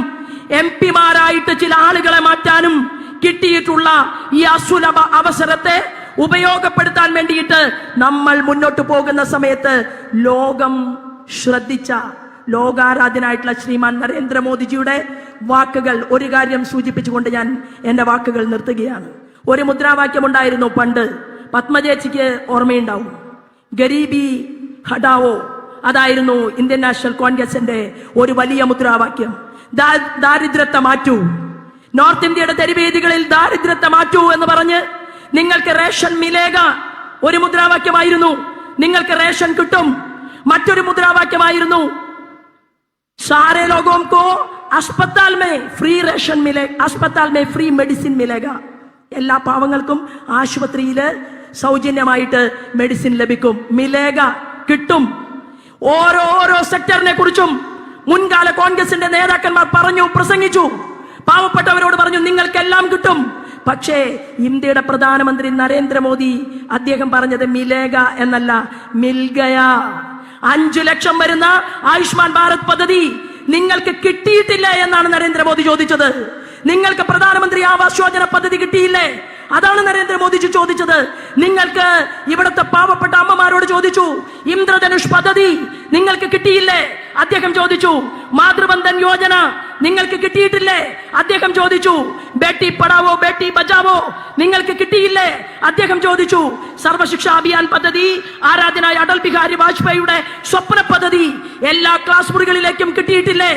MP-മാരായിട്ട് ചില ആളുകളെ മാറ്റാനും കിട്ടിയിട്ടുള്ള ഈ അസുലഭ അവസരത്തെ ഉപയോഗപ്പെടുത്താൻ വേണ്ടിയിട്ട് നമ്മൾ മുന്നോട്ട് പോകുന്ന സമയത്ത് ലോകം ശ്രദ്ധിച്ച ലോകാരാധ്യനായിട്ടുള്ള ശ്രീമാൻ നരേന്ദ്രമോദിജിയുടെ വാക്കുകൾ ഒരു കാര്യം സൂചിപ്പിച്ചുകൊണ്ട് ഞാൻ എന്റെ വാക്കുകൾ നിർത്തുകയാണ്. ഒരു മുദ്രാവാക്യം ഉണ്ടായിരുന്നു പണ്ട്, പത്മജേച്ചിക്ക് ഓർമ്മയുണ്ടാവും, ഗരീബി ഹടാവോ. അതായിരുന്നു ഇന്ത്യൻ നാഷണൽ കോൺഗ്രസിന്റെ ഒരു വലിയ മുദ്രാവാക്യം. ദാരിദ്ര്യത്തെ മാറ്റൂ, നോർത്ത് ഇന്ത്യയുടെ തെരുവേദികളിൽ ദാരിദ്ര്യത്തെ മാറ്റൂ എന്ന് പറഞ്ഞ് നിങ്ങൾക്ക് റേഷൻ മിലേഗ ഒരു മുദ്രാവാക്യമായിരുന്നു, നിങ്ങൾക്ക് റേഷൻ കിട്ടും. മറ്റൊരു മുദ്രാവാക്യമായിരുന്നു സാരെ ലോഗോം കോ അസ്പത്താൽ may free ration മിലേഗ, അസ്പത്താൽ may free medicine മിലേഗ. എല്ലാ പാവങ്ങൾക്കും ആശുപത്രിയില് സൗജന്യമായിട്ട് മെഡിസിൻ ലഭിക്കും, മിലേഗ കിട്ടും. ഓരോ സെക്ടറിനെ കുറിച്ചും മുൻകാല കോൺഗ്രസിന്റെ നേതാക്കന്മാർ പറഞ്ഞു, പ്രസംഗിച്ചു, പാവപ്പെട്ടവരോട് പറഞ്ഞു നിങ്ങൾക്കെല്ലാം കിട്ടും. പക്ഷേ ഇന്ത്യയുടെ പ്രധാനമന്ത്രി നരേന്ദ്രമോദി അദ്ദേഹം പറഞ്ഞത് മിലേഗ എന്നല്ല, മിൽഗയ. 5 ലക്ഷം വരുന്ന ആയുഷ്മാൻ ഭാരത് പദ്ധതി നിങ്ങൾക്ക് കിട്ടിയിട്ടില്ല എന്നാണ് നരേന്ദ്രമോദി ചോദിച്ചത്. നിങ്ങൾക്ക് പ്രധാനമന്ത്രി ആവാസ് യോജന പദ്ധതി കിട്ടിയില്ലേ? അതാണ് നരേന്ദ്രമോദിജി ചോദിച്ചത്. നിങ്ങൾക്ക് ഇവിടുത്തെ പാവപ്പെട്ട അമ്മമാരോട് ചോദിച്ചു, ഇന്ദ്രധനുഷ് പദ്ധതി നിങ്ങൾക്ക് കിട്ടിയില്ലേ? അദ്ദേഹം ചോദിച്ചു. മാതൃബന്ധൻ യോജന നിങ്ങൾക്ക് കിട്ടിയിട്ടില്ലേ? അദ്ദേഹം ചോദിച്ചു. ബേട്ടി പഠാവോ ബേട്ടി ബച്ചാവോ നിങ്ങൾക്ക് കിട്ടിയില്ലേ? അദ്ദേഹം ചോദിച്ചു. സർവശിക്ഷ അഭിയാൻ പദ്ധതി, ആരാധനായ അടൽ ബിഹാരി വാജ്പേയിയുടെ സ്വപ്ന പദ്ധതി എല്ലാ ക്ലാസ് മുറികളിലേക്കും കിട്ടിയിട്ടില്ലേ?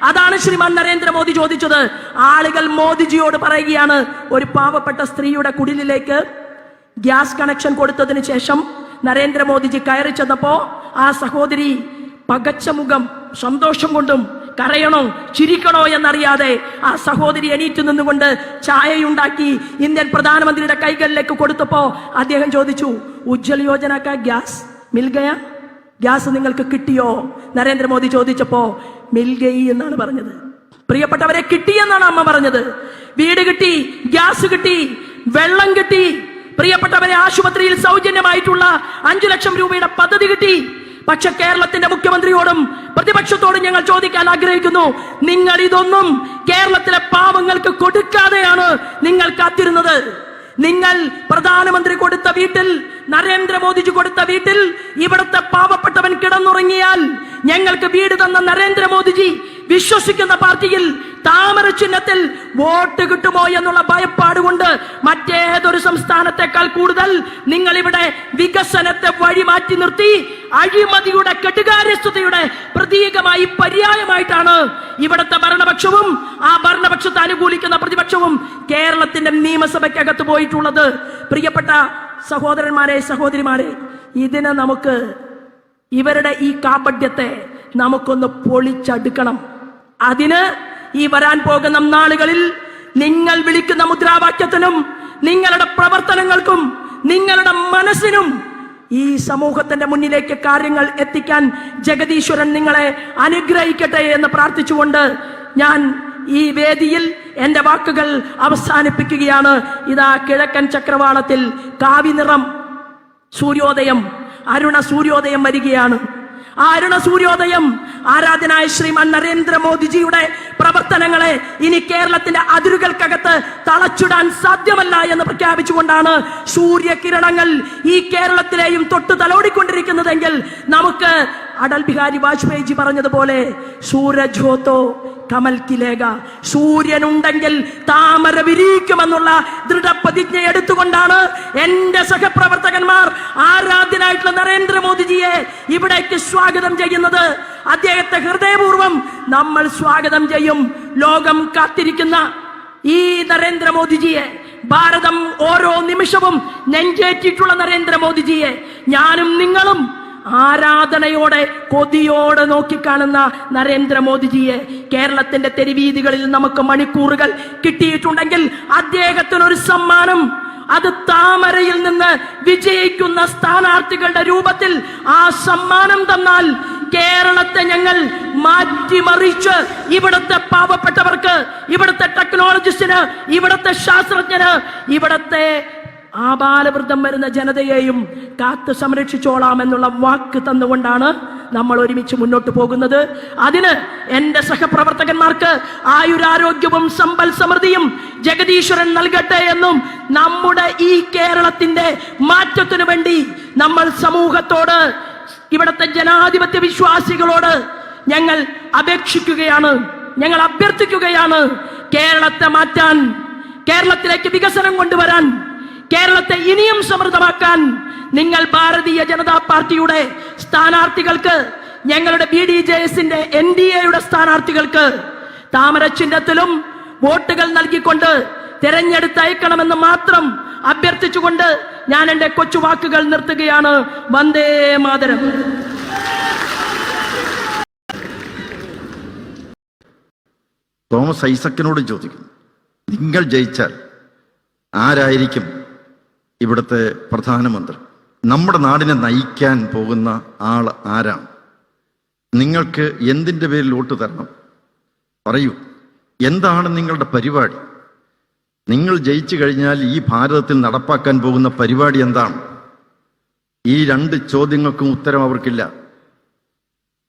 അതാണ് ശ്രീമാൻ നരേന്ദ്രമോദി ചോദിച്ചത്. ആളുകൾ മോദിജിയോട് പറയുകയാണ്, ഒരു പാവപ്പെട്ട സ്ത്രീയുടെ കുടിലിലേക്ക് ഗ്യാസ് കണക്ഷൻ കൊടുത്തതിന് ശേഷം നരേന്ദ്രമോദിജി കയറി ചെന്നപ്പോ ആ സഹോദരി പകച്ച മുഖം, സന്തോഷം കൊണ്ടും കരയണോ ചിരിക്കണോ എന്നറിയാതെ ആ സഹോദരി എണീറ്റ് നിന്നുകൊണ്ട് ചായയുണ്ടാക്കി ഇന്ത്യൻ പ്രധാനമന്ത്രിയുടെ കൈകളിലേക്ക് കൊടുത്തപ്പോ അദ്ദേഹം ചോദിച്ചു, ഉജ്ജ്വൽ യോജന കാ ഗ്യാസ് മിൽ ഗയാ, ഗ്യാസ് നിങ്ങൾക്ക് കിട്ടിയോ? നരേന്ദ്രമോദി ചോദിച്ചപ്പോ മിൽഗയി എന്നാണ് പറഞ്ഞത്. പ്രിയപ്പെട്ടവരെ, കിട്ടിയെന്നാണ് അമ്മ പറഞ്ഞത്. വീട് കിട്ടി, ഗ്യാസ് കിട്ടി, വെള്ളം കിട്ടി. പ്രിയപ്പെട്ടവരെ, ആശുപത്രിയിൽ സൗജന്യമായിട്ടുള്ള 5 ലക്ഷം രൂപയുടെ പദ്ധതി കിട്ടി. പക്ഷെ കേരളത്തിന്റെ മുഖ്യമന്ത്രിയോടും പ്രതിപക്ഷത്തോടും ഞങ്ങൾ ചോദിക്കാൻ ആഗ്രഹിക്കുന്നു, നിങ്ങൾ ഇതൊന്നും കേരളത്തിലെ പാവങ്ങൾക്ക് കൊടുക്കാതെയാണ് നിങ്ങൾ കാത്തിരുന്നത്. നിങ്ങൾ പ്രധാനമന്ത്രി കൊടുത്ത വീട്ടിൽ, നരേന്ദ്രമോദിജി കൊടുത്ത വീട്ടിൽ ഇവിടുത്തെ പാവപ്പെട്ടവൻ കിടന്നുറങ്ങിയാൽ ഞങ്ങൾക്ക് വീട് തന്ന നരേന്ദ്രമോദിജി വിശ്വസിക്കുന്ന പാർട്ടിയിൽ താമര ചിഹ്നത്തിൽ വോട്ട് കിട്ടുമോ എന്നുള്ള ഭയപ്പാട് കൊണ്ട് മറ്റേതൊരു സംസ്ഥാനത്തെക്കാൾ കൂടുതൽ നിങ്ങൾ ഇവിടെ വികസനത്തെ വഴിമാറ്റി നിർത്തി അഴിമതിയുടെ കെടുകാര്യസ്ഥതയുടെ പ്രതീകമായി പര്യായമായിട്ടാണ് ഇവിടുത്തെ ഭരണപക്ഷവും ആ ഭരണപക്ഷത്തെ അനുകൂലിക്കുന്ന പ്രതിപക്ഷവും കേരളത്തിന്റെ നിയമസഭയ്ക്കകത്ത് പോയിട്ടുള്ളത്. പ്രിയപ്പെട്ട സഹോദരന്മാരെ, സഹോദരിമാരെ, ഇതിനെ നമുക്ക്, ഇവരുടെ ഈ കാപട്യത്തെ നമുക്കൊന്ന് പൊളിച്ചടുക്കണം. അതിന് ഈ വരാൻ പോകുന്ന നാളുകളിൽ നിങ്ങൾ വിളിക്കുന്ന മുദ്രാവാക്യത്തിനും നിങ്ങളുടെ പ്രവർത്തനങ്ങൾക്കും നിങ്ങളുടെ മനസ്സിനും ഈ സമൂഹത്തിന്റെ മുന്നിലേക്ക് കാര്യങ്ങൾ എത്തിക്കാൻ ജഗദീശ്വരൻ നിങ്ങളെ അനുഗ്രഹിക്കട്ടെ എന്ന് പ്രാർത്ഥിച്ചുകൊണ്ട് ഞാൻ ഈ വേദിയിൽ എന്റെ വാക്കുകൾ അവസാനിപ്പിക്കുകയാണ്. ഇതാ കിഴക്കൻ ചക്രവാളത്തിൽ കാവി നിറം സൂര്യോദയം, അരുണ സൂര്യോദയം വരികയാണ്. ആ അരുണ സൂര്യോദയം ആരാധനായ ശ്രീമാൻ നരേന്ദ്രമോദിജിയുടെ പ്രവർത്തനങ്ങളെ ഇനി കേരളത്തിന്റെ അതിരുകൾക്കകത്ത് തളച്ചിടാൻ സാധ്യമല്ല എന്ന് പ്രഖ്യാപിച്ചുകൊണ്ടാണ് സൂര്യകിരണങ്ങൾ ഈ കേരളത്തിലെയും തൊട്ട് തലോടിക്കൊണ്ടിരിക്കുന്നതെങ്കിൽ നമുക്ക് അടൽ ബിഹാരി വാജ്പേയിജി പറഞ്ഞതുപോലെ സൂരജ് ഹോ തോ കമൽ കിലേഗ, സൂര്യനുണ്ടെങ്കിൽ താമര വിരിയിക്കുമെന്നുള്ള ദൃഢപ്രതിജ്ഞ എടുത്തുകൊണ്ടാണ് എന്റെ സഹപ്രവർത്തകന്മാർ ആരാധ്യനായിട്ടുള്ള നരേന്ദ്രമോദിജിയെ ഇവിടേക്ക് സ്വാഗതം ചെയ്യുന്നത്. അദ്ദേഹത്തെ ഹൃദയപൂർവ്വം നമ്മൾ സ്വാഗതം ചെയ്യും. ലോകം കാത്തിരിക്കുന്ന ഈ നരേന്ദ്രമോദിജിയെ, ഭാരതം ഓരോ നിമിഷവും നെഞ്ചേറ്റിട്ടുള്ള നരേന്ദ്രമോദിജിയെ ഞാനും നിങ്ങളും ആരാധനയോടെ കൊതിയോടെ നോക്കിക്കാണുന്ന നരേന്ദ്രമോദിജിയെ കേരളത്തിന്റെ തെരുവീതികളിൽ നമുക്ക് മണിക്കൂറുകൾ കിട്ടിയിട്ടുണ്ടെങ്കിൽ അദ്ദേഹത്തിനൊരു സമ്മാനം, അത് താമരയിൽ നിന്ന് വിജയിക്കുന്ന സ്ഥാനാർത്ഥികളുടെ രൂപത്തിൽ ആ സമ്മാനം തന്നാൽ കേരളത്തെ ഞങ്ങൾ മാറ്റിമറിച്ച് ഇവിടുത്തെ പാവപ്പെട്ടവർക്ക്, ഇവിടുത്തെ ടെക്നോളജിസ്റ്റിന്, ഇവിടുത്തെ ശാസ്ത്രജ്ഞന്, ഇവിടുത്തെ ആബാലവൃദ്ധം വരുന്ന ജനതയെയും കാത്തു സംരക്ഷിച്ചോളാം എന്നുള്ള വാക്ക് തന്നുകൊണ്ടാണ് നമ്മൾ ഒരുമിച്ച് മുന്നോട്ട് പോകുന്നത്. അതിന് എന്റെ സഹപ്രവർത്തകന്മാർക്ക് ആയുരാരോഗ്യവും സമ്പൽ സമൃദ്ധിയും ജഗദീശ്വരൻ നൽകട്ടെ എന്നും നമ്മുടെ ഈ കേരളത്തിന്റെ മാറ്റത്തിനു വേണ്ടി നമ്മൾ സമൂഹത്തോട്, ഇവിടുത്തെ ജനാധിപത്യ വിശ്വാസികളോട് ഞങ്ങൾ അപേക്ഷിക്കുകയാണ്, ഞങ്ങൾ അഭ്യർത്ഥിക്കുകയാണ്. കേരളത്തെ മാറ്റാൻ, കേരളത്തിലേക്ക് വികസനം കൊണ്ടുവരാൻ, കേരളത്തെ ഇനിയും സമൃദ്ധമാക്കാൻ നിങ്ങൾ ഭാരതീയ ജനതാ പാർട്ടിയുടെ സ്ഥാനാർത്ഥികൾക്ക്, ഞങ്ങളുടെ BDJSന്റെ NDAയുടെ സ്ഥാനാർത്ഥികൾക്ക് താമര ചിഹ്നത്തിലും വോട്ടുകൾ നൽകിക്കൊണ്ട് തിരഞ്ഞെടുത്തയക്കണമെന്ന് മാത്രം അഭ്യർത്ഥിച്ചുകൊണ്ട് ഞാൻ എന്റെ കൊച്ചുവാക്കുകൾ നിർത്തുകയാണ്. വന്ദേ മാതരം. തോമസ് ഐസക്കിനോട് ചോദിക്കുന്നു, നിങ്ങൾ ജയിച്ചാൽ ആരായിരിക്കും ഇവിടുത്തെ പ്രധാനമന്ത്രി? നമ്മുടെ നാടിനെ നയിക്കാൻ പോകുന്ന ആൾ ആരാണ്? നിങ്ങൾക്ക് എന്തിൻ്റെ പേരിൽ വോട്ട് തരണം? പറയൂ, എന്താണ് നിങ്ങളുടെ പരിപാടി? നിങ്ങൾ ജയിച്ചു കഴിഞ്ഞാൽ ഈ ഭാരതത്തിൽ നടപ്പാക്കാൻ പോകുന്ന പരിപാടി എന്താണ്? ഈ രണ്ട് ചോദ്യങ്ങൾക്കും ഉത്തരം അവർക്കില്ല.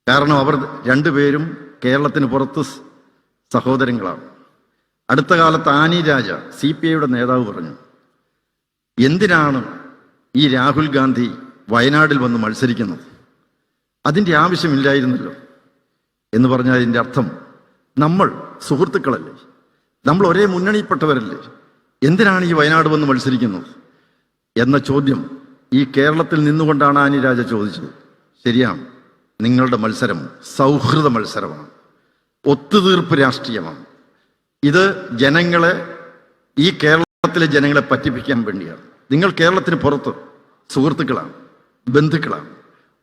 കാരണം അവർ രണ്ടുപേരും കേരളത്തിന് പുറത്ത് സഹോദരങ്ങളാണ്. അടുത്ത കാലത്ത് ആനി രാജ, CPIയുടെ നേതാവ്, പറഞ്ഞു, എന്തിനാണ് ഈ രാഹുൽ ഗാന്ധി വയനാട്ടിൽ വന്ന് മത്സരിക്കുന്നത്? അതിൻ്റെ ആവശ്യമില്ലായിരുന്നല്ലോ എന്ന് പറഞ്ഞാൽ അതിൻ്റെ അർത്ഥം, നമ്മൾ സുഹൃത്തുക്കളല്ലേ, നമ്മൾ ഒരേ മുന്നണിയിൽപ്പെട്ടവരല്ലേ, എന്തിനാണ് ഈ വയനാട് വന്ന് മത്സരിക്കുന്നത് എന്ന ചോദ്യം ഈ കേരളത്തിൽ നിന്നുകൊണ്ടാണ് ആനി രാജ ചോദിച്ചത്. ശരിയാണ്, നിങ്ങളുടെ മത്സരം സൗഹൃദ മത്സരമാണ്, ഒത്തുതീർപ്പ് രാഷ്ട്രീയമാണ്. ഇത് ജനങ്ങളെ, ഈ കേരളത്തിലെ ജനങ്ങളെ പറ്റിപ്പിക്കാൻ വേണ്ടിയാണ്. നിങ്ങൾ കേരളത്തിന് പുറത്ത് സുഹൃത്തുക്കളാണ്, ബന്ധുക്കളാണ്,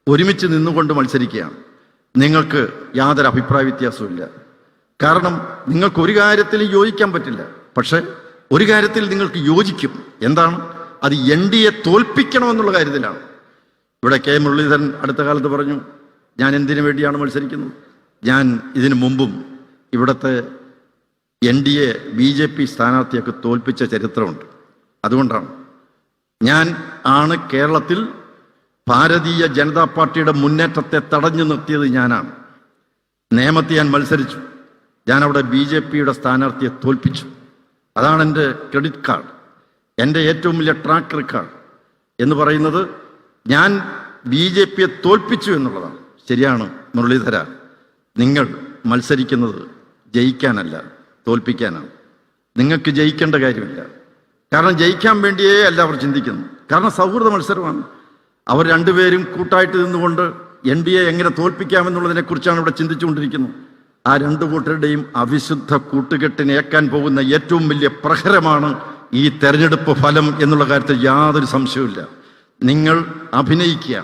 ഒരുമിച്ച് നിന്നുകൊണ്ട് മത്സരിക്കുകയാണ്. നിങ്ങൾക്ക് യാതൊരു അഭിപ്രായ വ്യത്യാസവും ഇല്ല. കാരണം നിങ്ങൾക്ക് ഒരു കാര്യത്തിൽ യോജിക്കാൻ പറ്റില്ല, പക്ഷെ ഒരു കാര്യത്തിൽ നിങ്ങൾക്ക് യോജിക്കും. എന്താണ് അത്? NDA തോൽപ്പിക്കണമെന്നുള്ള കാര്യത്തിലാണ്. ഇവിടെ K മുരളീധരൻ അടുത്ത കാലത്ത് പറഞ്ഞു, ഞാൻ എന്തിനു വേണ്ടിയാണ് മത്സരിക്കുന്നത്? ഞാൻ ഇതിനു മുമ്പും ഇവിടുത്തെ NDA BJP സ്ഥാനാർത്ഥിയൊക്കെ തോൽപ്പിച്ച ചരിത്രമുണ്ട്. അതുകൊണ്ടാണ് ഞാൻ കേരളത്തിൽ ഭാരതീയ ജനതാ പാർട്ടിയുടെ മുന്നേറ്റത്തെ തടഞ്ഞു നിർത്തിയത്. ഞാനാണ്. നേമത്ത് ഞാൻ മത്സരിച്ചു, ഞാൻ അവിടെ BJPയുടെ സ്ഥാനാർത്ഥിയെ തോൽപ്പിച്ചു. അതാണ് എൻ്റെ ക്രെഡിറ്റ് കാർഡ്, എൻ്റെ ഏറ്റവും വലിയ ട്രാക്ക് റെക്കോർഡ് എന്ന് പറയുന്നത്. ഞാൻ BJPയെ തോൽപ്പിച്ചു എന്നുള്ളതാണ്. ശരിയാണ് മുരളീധര, നിങ്ങൾ മത്സരിക്കുന്നത് ജയിക്കാനല്ല, തോൽപ്പിക്കാനാണ്. നിങ്ങൾക്ക് ജയിക്കേണ്ട കാര്യമില്ല. കാരണം ജയിക്കാൻ വേണ്ടിയേ അല്ല അവർ ചിന്തിക്കുന്നു. കാരണം സൗഹൃദ മത്സരമാണ്. അവർ രണ്ടുപേരും കൂട്ടായിട്ട് നിന്നുകൊണ്ട് NDA എങ്ങനെ തോൽപ്പിക്കാമെന്നുള്ളതിനെ കുറിച്ചാണ് ഇവിടെ ചിന്തിച്ചുകൊണ്ടിരിക്കുന്നത്. ആ രണ്ടു കൂട്ടരുടെയും അവിശുദ്ധ കൂട്ടുകെട്ടിനേക്കാൻ പോകുന്ന ഏറ്റവും വലിയ പ്രഹരമാണ് ഈ തെരഞ്ഞെടുപ്പ് ഫലം എന്നുള്ള കാര്യത്തിൽ യാതൊരു സംശയവുമില്ല. നിങ്ങൾ അഭിനയിക്കുക.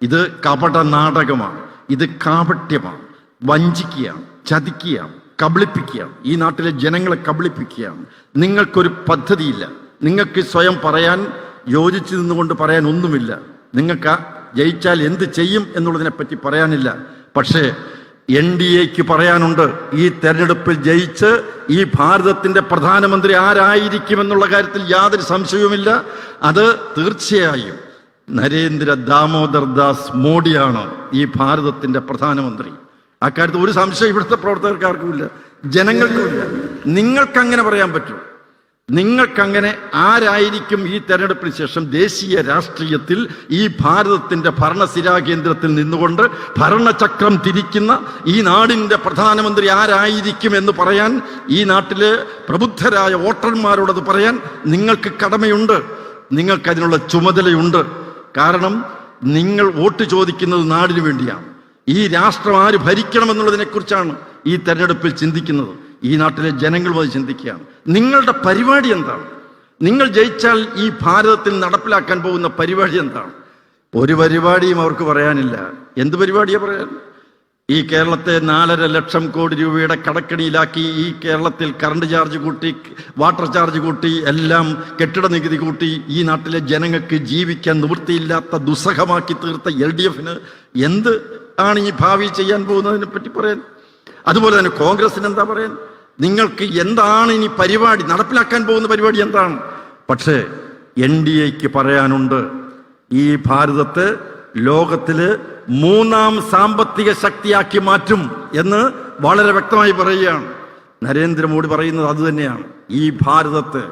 ഇത് കപട നാടകമാണ്, ഇത് കാപട്യമാണ്, വഞ്ചിക്കുകയാണ്, ചതിക്കുകയാണ്, കബളിപ്പിക്കുകയാണ്, ഈ നാട്ടിലെ ജനങ്ങളെ കബളിപ്പിക്കുകയാണ്. നിങ്ങൾക്കൊരു പദ്ധതിയില്ല. നിങ്ങൾക്ക് സ്വയം പറയാൻ, യോജിച്ചു നിന്നുകൊണ്ട് പറയാൻ ഒന്നുമില്ല. നിങ്ങൾക്ക് ജയിച്ചാൽ എന്ത് ചെയ്യും എന്നുള്ളതിനെപ്പറ്റി പറയാനില്ല. പക്ഷേ NDAക്ക് പറയാനുണ്ട്, ഈ തെരഞ്ഞെടുപ്പിൽ ജയിച്ച് ഈ ഭാരതത്തിന്റെ പ്രധാനമന്ത്രി ആരായിരിക്കുമെന്നുള്ള കാര്യത്തിൽ യാതൊരു സംശയവുമില്ല. അത് തീർച്ചയായും നരേന്ദ്ര ദാമോദർ ദാസ് മോഡിയാണ് ഈ ഭാരതത്തിന്റെ പ്രധാനമന്ത്രി. അക്കാര്യത്തിൽ ഒരു സംശയം ഇവിടുത്തെ പ്രവർത്തകർക്കാർക്കുമില്ല, ജനങ്ങൾക്കുമില്ല. നിങ്ങൾക്കങ്ങനെ പറയാൻ പറ്റും. നിങ്ങൾക്കങ്ങനെ ആരായിരിക്കും ഈ തെരഞ്ഞെടുപ്പിന് ശേഷം ദേശീയ രാഷ്ട്രീയത്തിൽ ഈ ഭാരതത്തിന്റെ ഭരണസിരാ കേന്ദ്രത്തിൽ നിന്നുകൊണ്ട് ഭരണചക്രം തിരിക്കുന്ന ഈ നാടിന്റെ പ്രധാനമന്ത്രി ആരായിരിക്കും എന്ന് പറയാൻ, ഈ നാട്ടിലെ പ്രബുദ്ധരായ വോട്ടർമാരോടത് പറയാൻ നിങ്ങൾക്ക് കടമയുണ്ട്, നിങ്ങൾക്കതിനുള്ള ചുമതലയുണ്ട്. കാരണം നിങ്ങൾ വോട്ട് ചോദിക്കുന്നത് നാടിനു വേണ്ടിയാണ്. ഈ രാഷ്ട്രം ആര് ഭരിക്കണമെന്നുള്ളതിനെ കുറിച്ചാണ് ഈ തെരഞ്ഞെടുപ്പിൽ ചിന്തിക്കുന്നത്. ഈ നാട്ടിലെ ജനങ്ങൾ അത് ചിന്തിക്കുകയാണ്. നിങ്ങളുടെ പരിപാടി എന്താണ്? നിങ്ങൾ ജയിച്ചാൽ ഈ ഭാരതത്തിൽ നടപ്പിലാക്കാൻ പോകുന്ന പരിപാടി എന്താണ്? ഒരു പരിപാടിയും അവർക്ക് പറയാനില്ല. എന്ത് പരിപാടിയാണ് പറയാൻ? ഈ കേരളത്തെ 4.5 ലക്ഷം കോടി രൂപയുടെ കടക്കണിയിലാക്കി, ഈ കേരളത്തിൽ കറണ്ട് ചാർജ് കൂട്ടി, വാട്ടർ ചാർജ് കൂട്ടി, എല്ലാം കെട്ടിട നികുതി കൂട്ടി, ഈ നാട്ടിലെ ജനങ്ങൾക്ക് ജീവിക്കാൻ നിവൃത്തിയില്ലാത്ത ദുസ്സഹമാക്കി തീർത്ത LDFന് എന്ത് ആണ് ഈ ഭാവി ചെയ്യാൻ പോകുന്നതിനെ പറ്റി പറയാൻ? അതുപോലെ തന്നെ കോൺഗ്രസിന് എന്താ പറയാൻ? നിങ്ങൾക്ക് എന്താണ് ഇനി പരിപാടി, നടപ്പിലാക്കാൻ പോകുന്ന പരിപാടി എന്താണ്? പക്ഷേ NDAക്ക് പറയാനുണ്ട്, ഈ ഭാരതത്തെ ലോകത്തില് 3ാം സാമ്പത്തിക ശക്തിയാക്കി മാറ്റും എന്ന് വളരെ വ്യക്തമായി പറയുകയാണ്. നരേന്ദ്രമോദി പറയുന്നത് അതുതന്നെയാണ്. ഈ ഭാരതത്തെ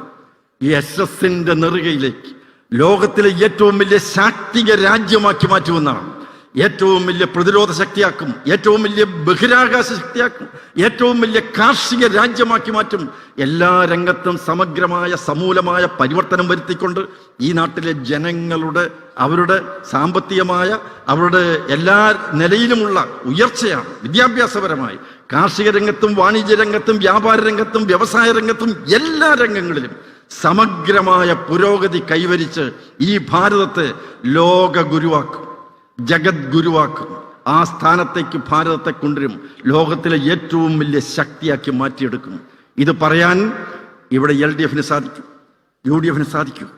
ഈ യശസ്സിന്റെ നെറുകയിലേക്ക് ലോകത്തിലെ ഏറ്റവും വലിയ ശാക്തിക രാജ്യമാക്കി മാറ്റുമെന്നാണ്. ഏറ്റവും വലിയ പ്രതിരോധ ശക്തിയാക്കും, ഏറ്റവും വലിയ ബഹിരാകാശ ശക്തിയാക്കും, ഏറ്റവും വലിയ കാർഷിക രാജ്യമാക്കി മാറ്റും. എല്ലാ രംഗത്തും സമഗ്രമായ സമൂലമായ പരിവർത്തനം വരുത്തിക്കൊണ്ട് ഈ നാട്ടിലെ ജനങ്ങളുടെ അവരുടെ സാമ്പത്തികമായ അവരുടെ എല്ലാ നിലയിലുമുള്ള ഉയർച്ചയാണ്. വിദ്യാഭ്യാസപരമായി കാർഷിക രംഗത്തും വാണിജ്യ രംഗത്തും വ്യാപാര രംഗത്തും വ്യവസായ രംഗത്തും എല്ലാ രംഗങ്ങളിലും സമഗ്രമായ പുരോഗതി കൈവരിച്ച് ഈ ഭാരതത്തെ ലോക ഗുരുവാക്കും, ജഗത് ഗുരുവാക്കും. ആ സ്ഥാനത്തേക്ക് ഭാരതത്തെ കൊണ്ടുവരും. ലോകത്തിലെ ഏറ്റവും വലിയ ശക്തിയാക്കി മാറ്റിയെടുക്കും. ഇത് പറയാൻ ഇവിടെ LDFന് സാധിക്കും, UDFന് സാധിക്കും,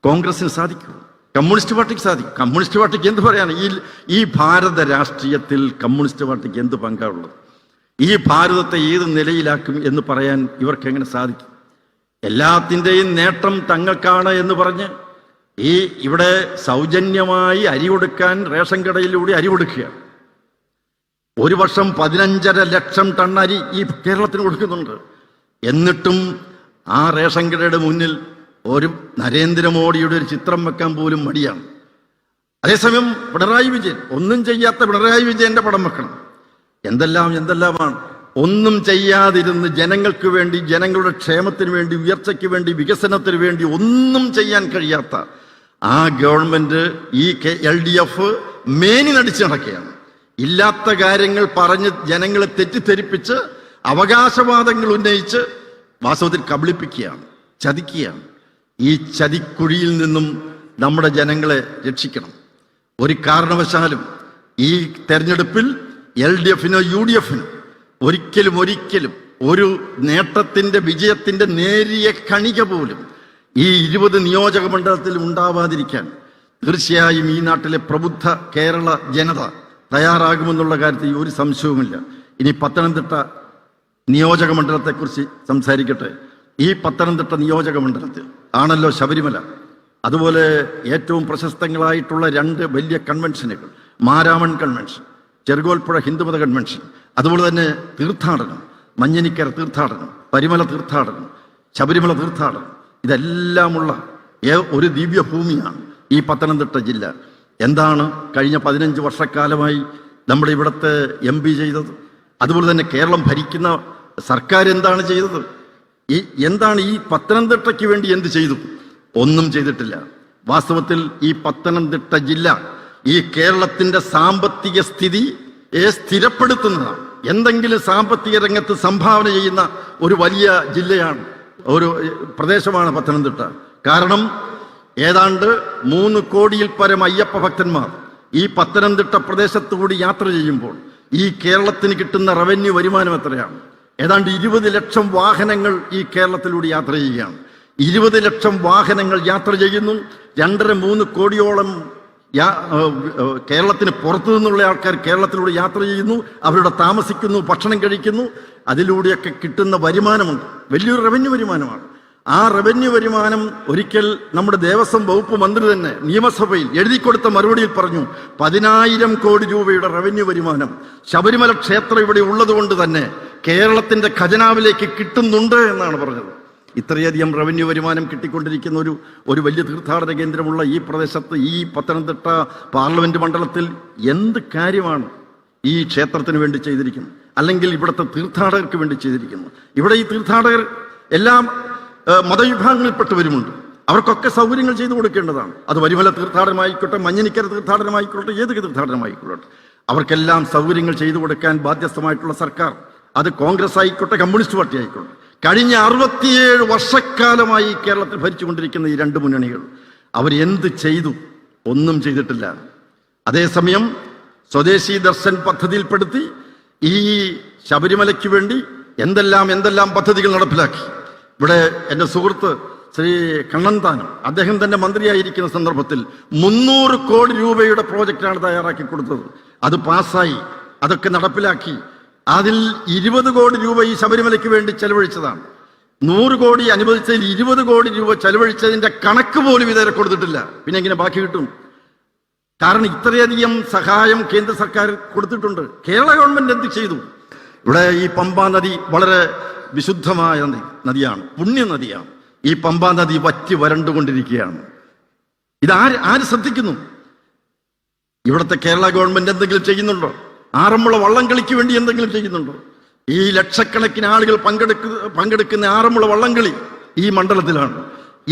കോൺഗ്രസിന് സാധിക്കും, കമ്മ്യൂണിസ്റ്റ് പാർട്ടിക്ക് സാധിക്കും. കമ്മ്യൂണിസ്റ്റ് പാർട്ടിക്ക് എന്ത് പറയാൻ? ഈ ഭാരത രാഷ്ട്രീയത്തിൽ കമ്മ്യൂണിസ്റ്റ് പാർട്ടിക്ക് എന്ത് പങ്കാണുള്ളത്? ഈ ഭാരതത്തെ ഏത് നിലയിലാക്കും എന്ന് പറയാൻ ഇവർക്ക് എങ്ങനെ സാധിക്കും? എല്ലാത്തിൻ്റെയും നേട്ടം തങ്ങൾക്കാണ് എന്ന് പറഞ്ഞ് ഇവിടെ സൗജന്യമായി അരി കൊടുക്കാൻ റേഷൻ കടയിലൂടെ അരി കൊടുക്കുകയാണ്. ഒരു വർഷം 15.5 ലക്ഷം ടൺ അരി ഈ കേരളത്തിന് കൊടുക്കുന്നുണ്ട്. എന്നിട്ടും ആ റേഷൻ കടയുടെ മുന്നിൽ ഒരു നരേന്ദ്രമോദിയുടെ ഒരു ചിത്രം വെക്കാൻ പോലും മടിയാണ്. അതേസമയം പിണറായി വിജയൻ, ഒന്നും ചെയ്യാത്ത പിണറായി വിജയന്റെ പടം വെക്കണം. എന്തെല്ലാമാണ്. ഒന്നും ചെയ്യാതിരുന്ന് ജനങ്ങൾക്ക് വേണ്ടി, ജനങ്ങളുടെ ക്ഷേമത്തിന് വേണ്ടി, ഉയർച്ചയ്ക്ക് വേണ്ടി, വികസനത്തിന് വേണ്ടി ഒന്നും ചെയ്യാൻ കഴിയാത്ത ആ ഗവൺമെന്റ്, ഈ LDF മേനി നടിച്ച് നടക്കുകയാണ്. ഇല്ലാത്ത കാര്യങ്ങൾ പറഞ്ഞ് ജനങ്ങളെ തെറ്റിദ്ധരിപ്പിച്ച് അവകാശവാദങ്ങൾ ഉന്നയിച്ച് വാസ്തവത്തിൽ കബളിപ്പിക്കുകയാണ്, ചതിക്കുകയാണ്. ഈ ചതിക്കുഴിയിൽ നിന്നും നമ്മുടെ ജനങ്ങളെ രക്ഷിക്കണം. ഒരു കാരണവശാലും ഈ തെരഞ്ഞെടുപ്പിൽ LDFനോ UDFനോ ഒരിക്കലും ഒരു നേട്ടത്തിന്റെ വിജയത്തിന്റെ നേരിയ കണിക പോലും ഈ 20 നിയോജക മണ്ഡലത്തിൽ ഉണ്ടാവാതിരിക്കാൻ തീർച്ചയായും ഈ നാട്ടിലെ പ്രബുദ്ധ കേരള ജനത തയ്യാറാകുമെന്നുള്ള കാര്യത്തിൽ ഒരു സംശയവുമില്ല. ഇനി പത്തനംതിട്ട നിയോജക മണ്ഡലത്തെക്കുറിച്ച് സംസാരിക്കട്ടെ. ഈ പത്തനംതിട്ട നിയോജക മണ്ഡലത്തിൽ ആണല്ലോ ശബരിമല, അതുപോലെ ഏറ്റവും പ്രശസ്തങ്ങളായിട്ടുള്ള 2 വലിയ കൺവെൻഷനുകൾ, മാരാമൺ കൺവെൻഷൻ, ചെറുകോൽപ്പുഴ ഹിന്ദുമത കൺവെൻഷൻ, അതുപോലെ തന്നെ തീർത്ഥാടനം, മഞ്ഞനിക്കര തീർത്ഥാടനം, പരിമല തീർത്ഥാടനം, ശബരിമല തീർത്ഥാടനം, ഇതെല്ലാമുള്ള ഒരു ദിവ്യഭൂമിയാണ് ഈ പത്തനംതിട്ട ജില്ല. എന്താണ് കഴിഞ്ഞ 15 വർഷക്കാലമായി നമ്മുടെ ഇവിടുത്തെ MP ചെയ്തത്? അതുപോലെ തന്നെ കേരളം ഭരിക്കുന്ന സർക്കാർ എന്താണ് ചെയ്തത്? എന്താണ് ഈ പത്തനംതിട്ടയ്ക്ക് വേണ്ടി എന്ത് ചെയ്തു? ഒന്നും ചെയ്തിട്ടില്ല. വാസ്തവത്തിൽ ഈ പത്തനംതിട്ട ജില്ല ഈ കേരളത്തിന്റെ സാമ്പത്തിക സ്ഥിതിയെ സ്ഥിരപ്പെടുത്തുന്നതാണ്. എന്തെങ്കിലും സാമ്പത്തിക രംഗത്ത് സംഭാവന ചെയ്യുന്ന ഒരു വലിയ ജില്ലയാണ്, ഒരു പ്രദേശമാണ് പത്തനംതിട്ട. കാരണം ഏതാണ്ട് 3 കോടിയിൽ പരം അയ്യപ്പ ഭക്തന്മാർ ഈ പത്തനംതിട്ട പ്രദേശത്തുകൂടി യാത്ര ചെയ്യുമ്പോൾ ഈ കേരളത്തിന് കിട്ടുന്ന റവന്യൂ വരുമാനം എത്രയാണ്? ഏതാണ്ട് 20 ലക്ഷം വാഹനങ്ങൾ ഈ കേരളത്തിലൂടെ യാത്ര ചെയ്യുകയാണ്. 20 ലക്ഷം വാഹനങ്ങൾ യാത്ര ചെയ്യുന്നു. 2.5-3 കോടിയോളം കേരളത്തിന് പുറത്തു നിന്നുള്ള ആൾക്കാർ കേരളത്തിലൂടെ യാത്ര ചെയ്യുന്നു, അവരുടെ താമസിക്കുന്നു, ഭക്ഷണം കഴിക്കുന്നു. അതിലൂടെയൊക്കെ കിട്ടുന്ന വരുമാനമുണ്ട്, വലിയൊരു റവന്യൂ വരുമാനമാണ്. ആ റവന്യൂ വരുമാനം ഒരിക്കൽ നമ്മുടെ ദേവസ്വം വകുപ്പ് മന്ത്രി തന്നെ നിയമസഭയിൽ എഴുതിക്കൊടുത്ത മറുപടിയിൽ പറഞ്ഞു, 10,000 കോടി രൂപയുടെ റവന്യൂ വരുമാനം ശബരിമല ക്ഷേത്രം ഇവിടെ ഉള്ളതുകൊണ്ട് തന്നെ കേരളത്തിന്റെ ഖജനാവിലേക്ക് കിട്ടുന്നുണ്ട് എന്നാണ് പറഞ്ഞത്. ഇത്രയധികം റവന്യൂ വരുമാനം കിട്ടിക്കൊണ്ടിരിക്കുന്ന ഒരു വലിയ തീർത്ഥാടന കേന്ദ്രമുള്ള ഈ പ്രദേശത്ത്, ഈ പത്തനംതിട്ട പാർലമെന്റ് മണ്ഡലത്തിൽ എന്ത് കാര്യമാണ് ഈ ക്ഷേത്രത്തിന് വേണ്ടി ചെയ്തിരിക്കുന്നത്, അല്ലെങ്കിൽ ഇവിടുത്തെ തീർത്ഥാടകർക്ക് വേണ്ടി ചെയ്തിരിക്കുന്നത്? ഇവിടെ ഈ തീർത്ഥാടകർ എല്ലാം മതവിഭാഗങ്ങളിൽപ്പെട്ടവരുമുണ്ട്. അവർക്കൊക്കെ സൗകര്യങ്ങൾ ചെയ്തു കൊടുക്കേണ്ടതാണ്. അത് വരിമല തീർത്ഥാടനമായിക്കോട്ടെ, മഞ്ഞനിക്കര തീർത്ഥാടനമായിക്കോട്ടെ, ഏത് തീർത്ഥാടനമായിക്കോട്ടെ, അവർക്കെല്ലാം സൗകര്യങ്ങൾ ചെയ്തു കൊടുക്കാൻ ബാധ്യസ്ഥമായിട്ടുള്ള സർക്കാർ, അത് കോൺഗ്രസ് ആയിക്കോട്ടെ, കമ്മ്യൂണിസ്റ്റ് പാർട്ടി ആയിക്കോട്ടെ, കഴിഞ്ഞ 67 വർഷക്കാലമായി കേരളത്തിൽ ഭരിച്ചുകൊണ്ടിരിക്കുന്ന ഈ 2 മുന്നണികൾ അവരെന്ത് ചെയ്തു? ഒന്നും ചെയ്തിട്ടില്ല. അതേസമയം സ്വദേശി ദർശൻ പദ്ധതിയിൽപ്പെടുത്തി ഈ ശബരിമലയ്ക്ക് വേണ്ടി എന്തെല്ലാം പദ്ധതികൾ നടപ്പിലാക്കി. ഇവിടെ എൻ്റെ സുഹൃത്ത് ശ്രീ കണ്ണന്താനം, അദ്ദേഹം തന്നെ മന്ത്രിയായിരിക്കുന്ന സന്ദർഭത്തിൽ 300 കോടി രൂപയുടെ പ്രോജക്റ്റാണ് തയ്യാറാക്കി കൊടുത്തത്. അത് പാസ്സായി, അതൊക്കെ നടപ്പിലാക്കി. അതിൽ 20 കോടി രൂപ ഈ ശബരിമലയ്ക്ക് വേണ്ടി ചെലവഴിച്ചതാണ്. 100 കോടി അനുവദിച്ചതിൽ 20 കോടി രൂപ ചെലവഴിച്ചതിന്റെ കണക്ക് പോലും ഇതുവരെ കൊടുത്തിട്ടില്ല. പിന്നെ എങ്ങനെ ബാക്കി കിട്ടും? കാരണം ഇത്രയധികം സഹായം കേന്ദ്ര സർക്കാർ കൊടുത്തിട്ടുണ്ട്. കേരള ഗവൺമെന്റ് എന്ത് ചെയ്തു? ഇവിടെ ഈ പമ്പാ നദി വളരെ വിശുദ്ധമായ നദിയാണ്, പുണ്യ നദിയാണ്. ഈ പമ്പാ നദി വറ്റി വരണ്ടുകൊണ്ടിരിക്കുകയാണ്. ആര് ശ്രദ്ധിക്കുന്നു? ഇവിടുത്തെ കേരള ഗവൺമെന്റ് എന്തെങ്കിലും ചെയ്യുന്നുണ്ടോ? ആറന്മുള വള്ളംകളിക്ക് വേണ്ടി എന്തെങ്കിലും ചെയ്യുന്നുണ്ടോ? ഈ ലക്ഷക്കണക്കിന് ആളുകൾ പങ്കെടുക്കുന്ന ആറന്മുള വള്ളംകളി ഈ മണ്ഡലത്തിലാണ്.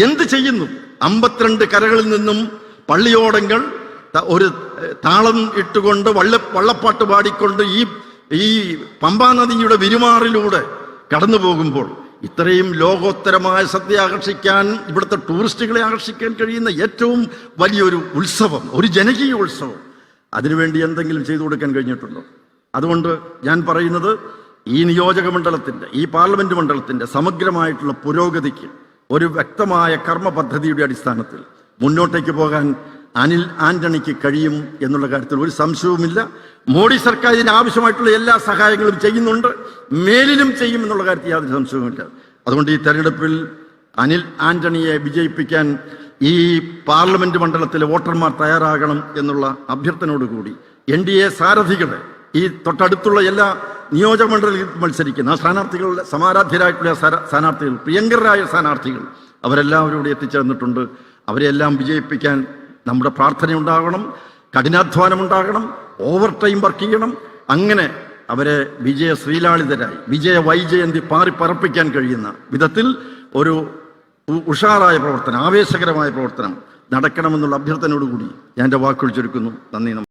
എന്ത് ചെയ്യുന്നു? 52 കരകളിൽ നിന്നും പള്ളിയോടങ്ങൾ ഒരു താളം ഇട്ടുകൊണ്ട് വള്ളപ്പാട്ട് പാടിക്കൊണ്ട് ഈ പമ്പാ നദിയുടെ വിരുമാറിലൂടെ കടന്നു പോകുമ്പോൾ ഇത്രയും ലോകോത്തരമായ ശ്രദ്ധ ആകർഷിക്കാൻ, ഇവിടുത്തെ ടൂറിസ്റ്റുകളെ ആകർഷിക്കാൻ കഴിയുന്ന ഏറ്റവും വലിയൊരു ഉത്സവം, ഒരു ജനകീയ ഉത്സവം, അതിനുവേണ്ടി എന്തെങ്കിലും ചെയ്തു കൊടുക്കാൻ കഴിഞ്ഞിട്ടുണ്ടോ? അതുകൊണ്ട് ഞാൻ പറയുന്നത്, ഈ നിയോജക മണ്ഡലത്തിൻ്റെ, ഈ പാർലമെന്റ് മണ്ഡലത്തിൻ്റെ സമഗ്രമായിട്ടുള്ള പുരോഗതിക്ക് ഒരു വ്യക്തമായ കർമ്മ പദ്ധതിയുടെ അടിസ്ഥാനത്തിൽ മുന്നോട്ടേക്ക് പോകാൻ അനിൽ ആന്റണിക്ക് കഴിയും എന്നുള്ള കാര്യത്തിൽ ഒരു സംശയവുമില്ല. മോഡി സർക്കാർ ഇതിന് ആവശ്യമായിട്ടുള്ള എല്ലാ സഹായങ്ങളും ചെയ്യുന്നുണ്ട്, മേലിലും ചെയ്യും എന്നുള്ള കാര്യത്തിൽ യാതൊരു സംശയവുമില്ല. അതുകൊണ്ട് ഈ തെരഞ്ഞെടുപ്പിൽ അനിൽ ആന്റണിയെ വിജയിപ്പിക്കാൻ ഈ പാർലമെന്റ് മണ്ഡലത്തിലെ വോട്ടർമാർ തയ്യാറാകണം എന്നുള്ള അഭ്യർത്ഥനയോടുകൂടി NDA സാരഥികളെ, ഈ തൊട്ടടുത്തുള്ള എല്ലാ നിയോജക മണ്ഡലത്തിൽ മത്സരിക്കുന്ന സ്ഥാനാർത്ഥികളുടെ സമാരാധ്യരായിട്ടുള്ള സ്ഥാനാർത്ഥികൾ, പ്രിയങ്കരായ സ്ഥാനാർത്ഥികൾ, അവരെല്ലാവരും ഇവിടെ എത്തിച്ചേർന്നിട്ടുണ്ട്. അവരെല്ലാം വിജയിപ്പിക്കാൻ നമ്മുടെ പ്രാർത്ഥനയുണ്ടാകണം, കഠിനാധ്വാനമുണ്ടാകണം, ഓവർ ടൈം വർക്ക് ചെയ്യണം. അങ്ങനെ അവരെ വിജയ ശ്രീലാളിതരായി വിജയ വൈജയന്തി പാറിപ്പറപ്പിക്കാൻ കഴിയുന്ന വിധത്തിൽ ഒരു ഉഷാറായ പ്രവർത്തനം, ആവേശകരമായ പ്രവർത്തനം നടക്കണമെന്നുള്ള അഭ്യർത്ഥനയോടുകൂടി ഞാൻ എൻ്റെ വാക്കുകൾ ചുരുക്കുന്നു. നന്ദി.